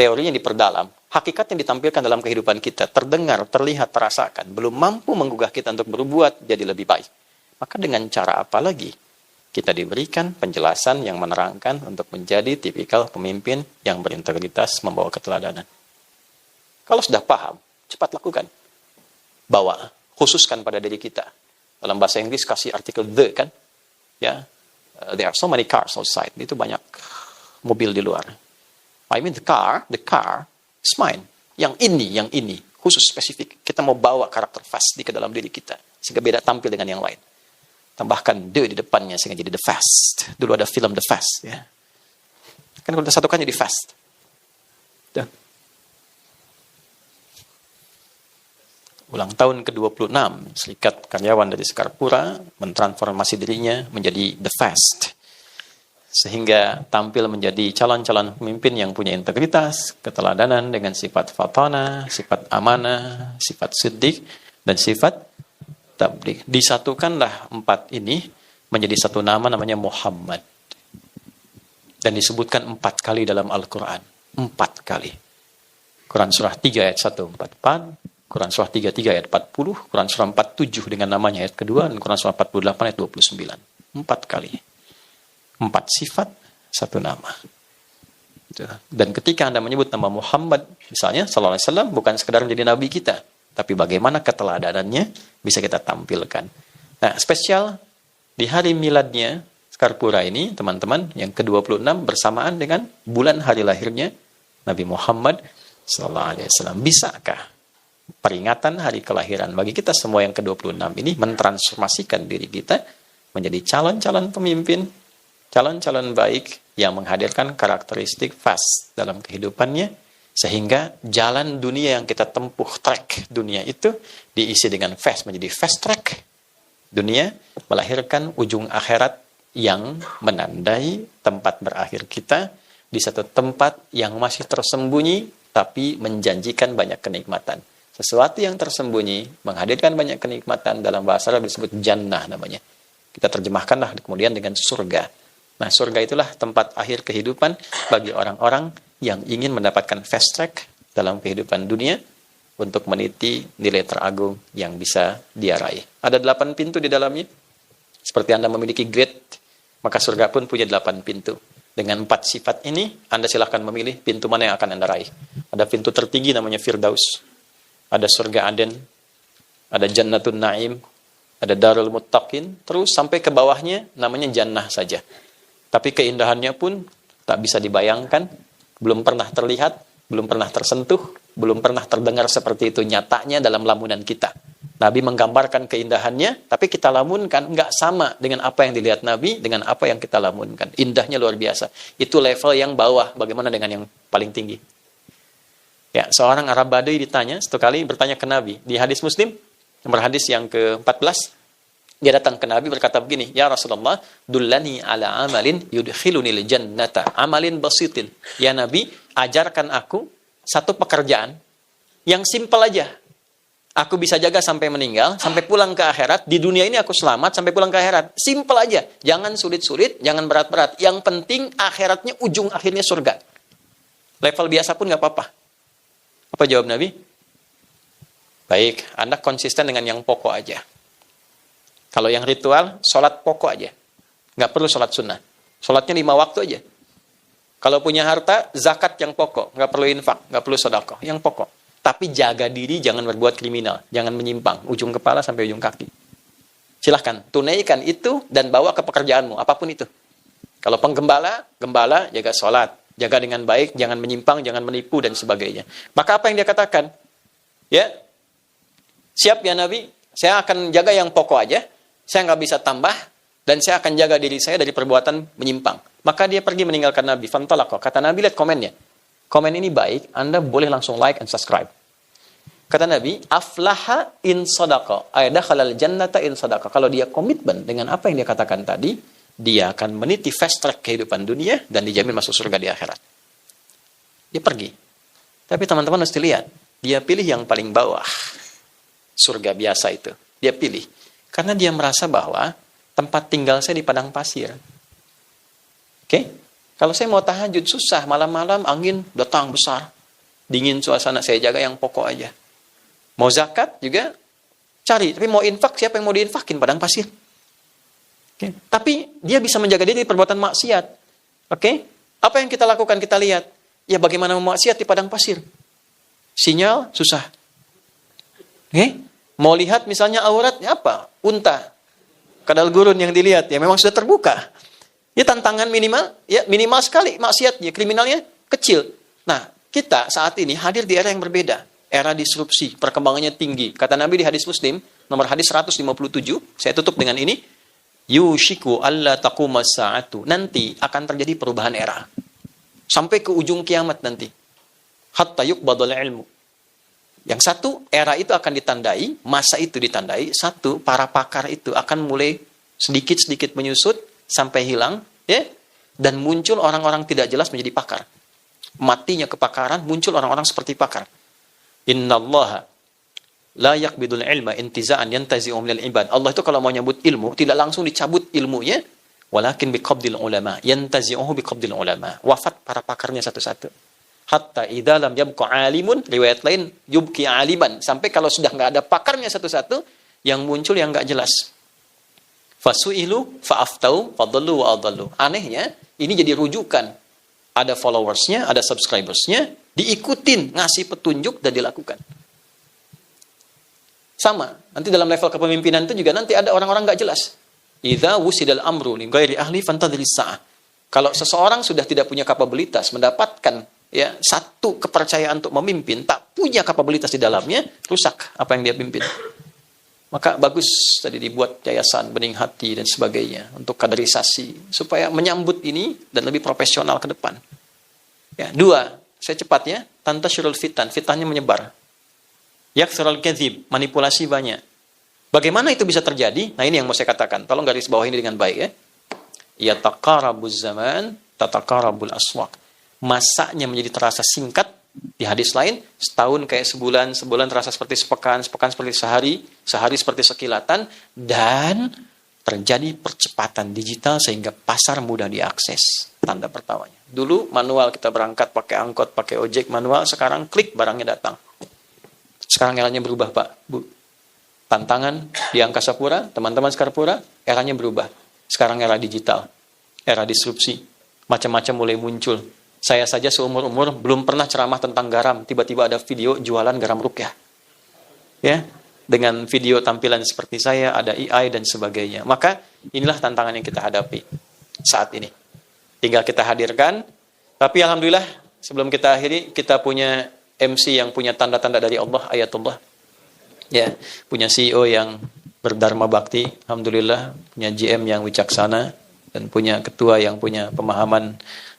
teorinya diperdalam, hakikatnya ditampilkan dalam kehidupan kita, terdengar, terlihat, terasakan, belum mampu menggugah kita untuk berbuat jadi lebih baik. Maka dengan cara apa lagi? Kita diberikan penjelasan yang menerangkan untuk menjadi tipikal pemimpin yang berintegritas, membawa keteladanan. Kalau sudah paham, cepat lakukan. Bawa, khususkan pada diri kita. Dalam bahasa Inggris kasih artikel the, kan? Ya, there are so many cars outside. Itu banyak mobil di luar. I mean the car is mine. Yang ini, khusus spesifik. Kita mau bawa karakter fast di ke dalam diri kita. Sehingga beda tampil dengan yang lain. Tambahkan the di depannya sehingga jadi the fast. Dulu ada film The Fast, ya. Kan kalau disatukan jadi fast. Dan ulang tahun ke-26, serikat karyawan dari Sekarpura mentransformasi dirinya menjadi The Fast. Sehingga tampil menjadi calon-calon pemimpin yang punya integritas, keteladanan dengan sifat fatana, sifat amanah, sifat siddiq, dan sifat tabligh. Disatukanlah 4 ini menjadi satu nama namanya Muhammad. Dan disebutkan 4 kali dalam Al-Quran. 4 kali. Quran surah 3 ayat 144, Quran surah 33 ayat 40, Quran surah 47 dengan namanya ayat kedua, dan Quran surah 48 ayat 29. 4 kali. 4 sifat, 1 nama. Dan ketika Anda menyebut nama Muhammad, misalnya, sallallahu alaihi wasallam, bukan sekedar menjadi nabi kita, tapi bagaimana keteladanannya bisa kita tampilkan. Nah, spesial di hari miladnya Sekarpura ini, teman-teman, yang ke-26 bersamaan dengan bulan hari lahirnya Nabi Muhammad sallallahu alaihi wasallam. Bisakah peringatan hari kelahiran bagi kita semua yang ke-26 ini mentransformasikan diri kita menjadi calon-calon pemimpin, calon-calon baik yang menghadirkan karakteristik fast dalam kehidupannya, sehingga jalan dunia yang kita tempuh, track dunia itu diisi dengan fast, menjadi fast track dunia, melahirkan ujung akhirat yang menandai tempat berakhir kita di satu tempat yang masih tersembunyi tapi menjanjikan banyak kenikmatan. Sesuatu yang tersembunyi menghadirkan banyak kenikmatan, dalam bahasa Arab disebut jannah namanya. Kita terjemahkanlah kemudian dengan surga. Nah, surga itulah tempat akhir kehidupan bagi orang-orang yang ingin mendapatkan fast track dalam kehidupan dunia untuk meniti nilai teragung yang bisa dia raih. Ada 8 pintu di dalamnya. Seperti Anda memiliki grade, maka surga pun punya 8 pintu. Dengan 4 sifat ini, Anda silahkan memilih pintu mana yang akan Anda raih. Ada pintu tertinggi namanya Firdaus. Ada surga Aden, ada Jannatun Naim, ada Darul Muttaqin, terus sampai ke bawahnya namanya Jannah saja. Tapi keindahannya pun tak bisa dibayangkan, belum pernah terlihat, belum pernah tersentuh, belum pernah terdengar seperti itu nyatanya dalam lamunan kita. Nabi menggambarkan keindahannya, tapi kita lamunkan nggak sama dengan apa yang dilihat Nabi, dengan apa yang kita lamunkan. Indahnya luar biasa. Itu level yang bawah, bagaimana dengan yang paling tinggi? Ya, seorang Arab Badui ditanya, satu kali bertanya ke Nabi. Di hadis Muslim, nomor hadis yang ke-14, dia datang ke Nabi berkata begini, "Ya Rasulullah, dullani ala amalin yudkhilunil jannata, amalin basitin." Ya Nabi, ajarkan aku satu pekerjaan yang simpel aja. Aku bisa jaga sampai meninggal, sampai pulang ke akhirat. Di dunia ini aku selamat sampai pulang ke akhirat. Simpel aja. Jangan sulit-sulit, jangan berat-berat. Yang penting akhiratnya, ujung akhirnya surga. Level biasa pun nggak apa-apa. Apa jawab Nabi? Baik, Anda konsisten dengan yang pokok aja. Kalau yang ritual, sholat pokok aja. Nggak perlu sholat sunnah. Sholatnya 5 waktu aja. Kalau punya harta, zakat yang pokok. Nggak perlu infak, nggak perlu sedekah. Yang pokok. Tapi jaga diri, jangan berbuat kriminal. Jangan menyimpang, ujung kepala sampai ujung kaki. Silahkan, tunaikan itu dan bawa ke pekerjaanmu, apapun itu. Kalau penggembala, gembala, jaga sholat. Jaga dengan baik, jangan menyimpang, jangan menipu, dan sebagainya. Maka apa yang dia katakan? Ya, siap ya Nabi, saya akan jaga yang pokok aja, saya nggak bisa tambah, dan saya akan jaga diri saya dari perbuatan menyimpang. Maka dia pergi meninggalkan Nabi. Fantalaqo. Kata Nabi, lihat komennya. Komen ini baik, Anda boleh langsung like and subscribe. Kata Nabi, aflaha in sadaqa, dakhalal jannata in sadaqa. Kalau dia komitmen dengan apa yang dia katakan tadi, dia akan meniti fast track kehidupan dunia dan dijamin masuk surga di akhirat. Dia pergi. Tapi teman-teman mesti lihat, dia pilih yang paling bawah. Surga biasa itu. Dia pilih. Karena dia merasa bahwa tempat tinggal saya di padang pasir. Oke? Kalau saya mau tahajud susah, malam-malam angin datang besar. Dingin suasana, saya jaga yang pokok aja. Mau zakat juga cari, tapi mau infak, siapa yang mau diinfakin? Padang pasir. Okay. Tapi dia bisa menjaga diri dari perbuatan maksiat. Oke? Apa yang kita lakukan? Kita lihat. Ya bagaimana memaksiat di padang pasir? Sinyal susah. Oke? Mau lihat misalnya auratnya apa? Unta. Kadal gurun yang dilihat ya memang sudah terbuka. Ya tantangan minimal sekali maksiatnya, kriminalnya kecil. Nah, kita saat ini hadir di era yang berbeda. Era disrupsi, perkembangannya tinggi. Kata Nabi di hadis Muslim, nomor hadis 157, saya tutup dengan ini. Yushiku alla taquma sa'atu. Nanti akan terjadi perubahan era. Sampai ke ujung kiamat nanti. Hatta yuqbadul ilmu. Yang satu, era itu akan ditandai, masa itu ditandai. Satu, para pakar itu akan mulai sedikit-sedikit menyusut sampai hilang, ya. Dan muncul orang-orang tidak jelas menjadi pakar. Matinya kepakaran, muncul orang-orang seperti pakar. Innallaha la yaqbidul ilma intiza'an yantazi'u minal ibad. Allah itu kalau mau nyabut ilmu, tidak langsung dicabut ilmunya, walakin biqabdil ulama, yantazi'uhu biqabdil ulama. Wafat para pakarnya satu-satu. Hatta idza lam yabqa alimun, riwayat lain yubqi aliman, sampai kalau sudah enggak ada pakarnya satu-satu, yang muncul yang enggak jelas. Fasu'ilu fa'aftau fadallu wa adallu. Anehnya, ini jadi rujukan. Ada followersnya, ada subscribersnya, diikutin, ngasih petunjuk dan dilakukan. Sama, nanti dalam level kepemimpinan itu juga nanti ada orang-orang nggak jelas. Idza wusidal amru li ghairi ahli fantadhiris sa'ah. Kalau seseorang sudah tidak punya kapabilitas mendapatkan ya satu kepercayaan untuk memimpin, tak punya kapabilitas di dalamnya, rusak apa yang dia pimpin. Maka bagus tadi dibuat yayasan bening hati dan sebagainya untuk kaderisasi supaya menyambut ini dan lebih profesional ke depan. Ya, 2, saya cepat ya, tantashirul fitan, fitnahnya menyebar. Yaktsirul kadzib, manipulasi banyak. Bagaimana itu bisa terjadi? Nah, ini yang mau saya katakan. Tolong garis bawah ini dengan baik ya. Yataqarabuz zaman, tataqarabul aswaq. Masanya menjadi terasa singkat. Di hadis lain, setahun kayak sebulan, sebulan terasa seperti sepekan, sepekan seperti sehari, sehari seperti sekilatan, dan terjadi percepatan digital sehingga pasar mudah diakses. Tanda pertamanya. Dulu manual kita berangkat pakai angkot, pakai ojek manual, sekarang klik barangnya datang. Sekarang eranya berubah, Pak, Bu. Tantangan di Angkasa Pura, teman-teman Skarpura, eranya berubah. Sekarang era digital, era disrupsi, macam-macam mulai muncul. Saya saja seumur-umur belum pernah ceramah tentang garam, tiba-tiba ada video jualan garam rukyah. Ya, dengan video tampilan seperti saya, ada AI dan sebagainya. Maka inilah tantangan yang kita hadapi saat ini. Tinggal kita hadirkan, tapi alhamdulillah sebelum kita akhiri, kita punya MC yang punya tanda-tanda dari Allah, ayatullah. Ya, punya CEO yang berdharma bakti, alhamdulillah, punya GM yang wicaksana, dan punya ketua yang punya pemahaman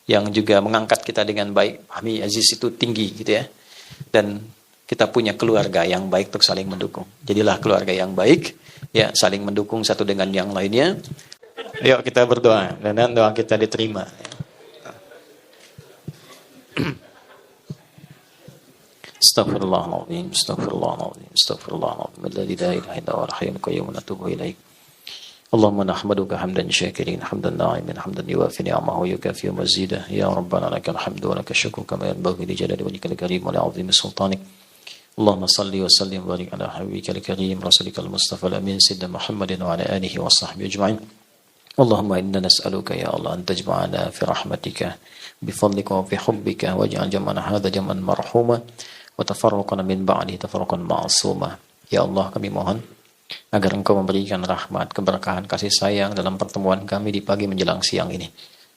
yang juga mengangkat kita dengan baik. Fahmi Aziz itu tinggi gitu ya. Dan kita punya keluarga yang baik untuk saling mendukung. Jadilah keluarga yang baik, ya, saling mendukung satu dengan yang lainnya. Yuk kita berdoa, dan doa kita diterima. Astaghfirullahaladzim, astaghfirullahaladzim, astaghfirullahaladzim. Alladzi la ilaha illa huwal hayyul qayyum, natubu ilaik. Allahumma nahmaduka hamdan syakirin, hamdan na'imin, hamdan yuwafi ni'amahu yukafi mazidah. Ya Rabbana lakal hamdu wa lakal syukru kama yanbaghi li jalali wajhikal karim wa li 'azimi sultanik. Allahumma salli wa sallim wa barik ala habibikal karim rasulikal mustafa al-amin sayyidina Muhammadin wa ala alihi wa sahbihi ajma'in. Allahumma inna nas'aluka ya Allah an tajma'ana fi rahmatika bi fadlika wa fi hubbika waj'al jam'ana hadha jam'an marhuma wa tafarruqana min ba'dihi tafarruqan ma'suma. Ya Allah, kami mohon agar Engkau memberikan rahmat, keberkahan, kasih sayang dalam pertemuan kami di pagi menjelang siang ini.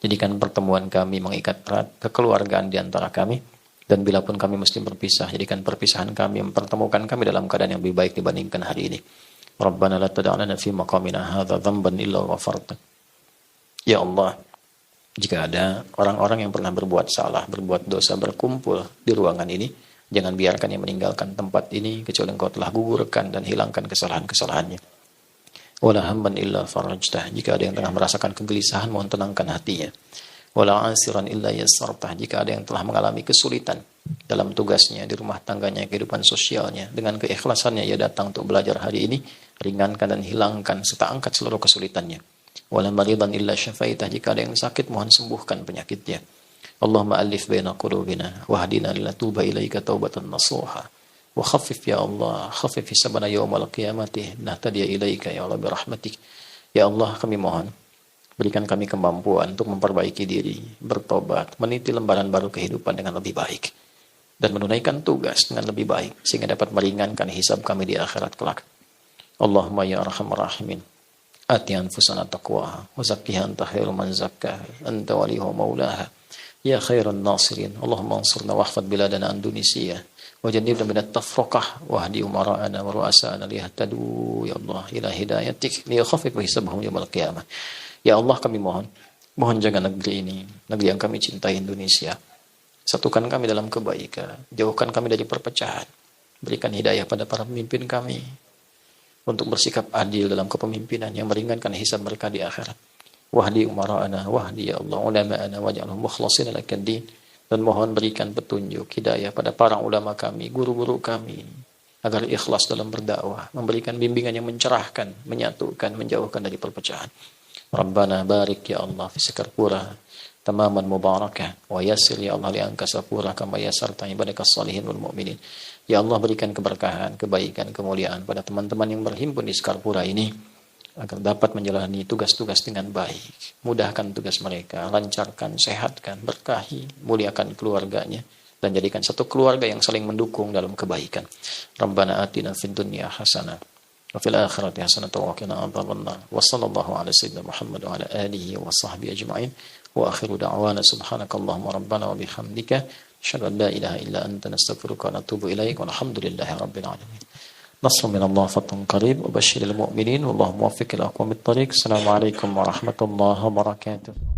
Jadikan pertemuan kami mengikat erat kekeluargaan di antara kami, dan bila pun kami mesti berpisah, jadikan perpisahan kami mempertemukan kami dalam keadaan yang lebih baik dibandingkan hari ini. Rabbana la tada'lana fi maqamina hadza dhanban illa ghafarta. Ya Allah, jika ada orang-orang yang pernah berbuat salah, berbuat dosa, berkumpul di ruangan ini, jangan biarkan yang meninggalkan tempat ini kecuali Engkau telah gugurkan dan hilangkan kesalahan-kesalahannya. Wala hamman illa farajtah. Jika ada yang tengah merasakan kegelisahan, mohon tenangkan hatinya. Wala ansiran illa yassartah. Jika ada yang telah mengalami kesulitan dalam tugasnya, di rumah tangganya, kehidupan sosialnya, dengan keikhlasannya ia datang untuk belajar hari ini, ringankan dan hilangkan serta angkat seluruh kesulitannya. Wala maridan illa syafaitah. Jika ada yang sakit, mohon sembuhkan penyakitnya. Allahumma alif baina qulubina wahdina lila tuba ilaika taubatan nasuha wa khaffif ya Allah, khaffif hisabana yawmal qiyamati nahtadiya ilaika ya Allah birahmatik. Ya Allah, kami mohon berikan kami kemampuan untuk memperbaiki diri, bertobat, meniti lembaran baru kehidupan dengan lebih baik, dan menunaikan tugas dengan lebih baik sehingga dapat meringankan hisab kami di akhirat kelak. Allahumma ya arhamar rahimin, ati anfusana taqwaha wa zakkiha anta khairu man zakkaha anta waliyuha maulaha. Ya khairan nasirin, Allahumma ansurna wahfad biladana Indonesia wa jannibna minat tafraqah wahdi umara'ana wa ru'asana liyahtadu ya Allah ila hidayatik liyakhafif hisabahum yaumil qiyamah. Ya Allah, kami mohon jaga negeri ini, negeri yang kami cintai, Indonesia. Satukan kami dalam kebaikan, jauhkan kami dari perpecahan. Berikan hidayah pada para pemimpin kami untuk bersikap adil dalam kepemimpinan yang meringankan hisab mereka di akhirat. Wahdi umara'ana, wahdi ya Allah ulama'ana waj'alhum mukhlasin lakaddin. Dan mohon berikan petunjuk, hidayah pada para ulama kami, guru-guru kami, agar ikhlas dalam berdakwah, memberikan bimbingan yang mencerahkan, menyatukan, menjauhkan dari perpecahan. Rabbana barik ya Allah fi Skarpura tamaman mubarakah wa yassir ya Allah li Angkasa Pura kama yassarta ibadakas salihin wal mu'minin. Ya Allah, berikan keberkahan, kebaikan, kemuliaan pada teman-teman yang berhimpun di Skarpura ini, agar dapat menjalani tugas-tugas dengan baik. Mudahkan tugas mereka, lancarkan, sehatkan, berkahi, muliakan keluarganya, dan jadikan satu keluarga yang saling mendukung dalam kebaikan. Rabbana atina fid dunya hasanah wa fil akhirati hasanah wa qina adzabannar. Wa sallallahu ala sayyidina Muhammad wa ala alihi wa sahbihi ajma'in. Wa akhiru da'wana subhanakallahumma rabbana wa bihamdika Asyhadu an la ilaha illa anta nastaghfiruka wa natubu ilaik. Walhamdulillahi rabbil alamin. Nasrun minallah fathun qarib wa basyiril mu'minin wallahu muwaffiq ila aqwamit thariq. Assalamualaikum warahmatullahi wabarakatuh.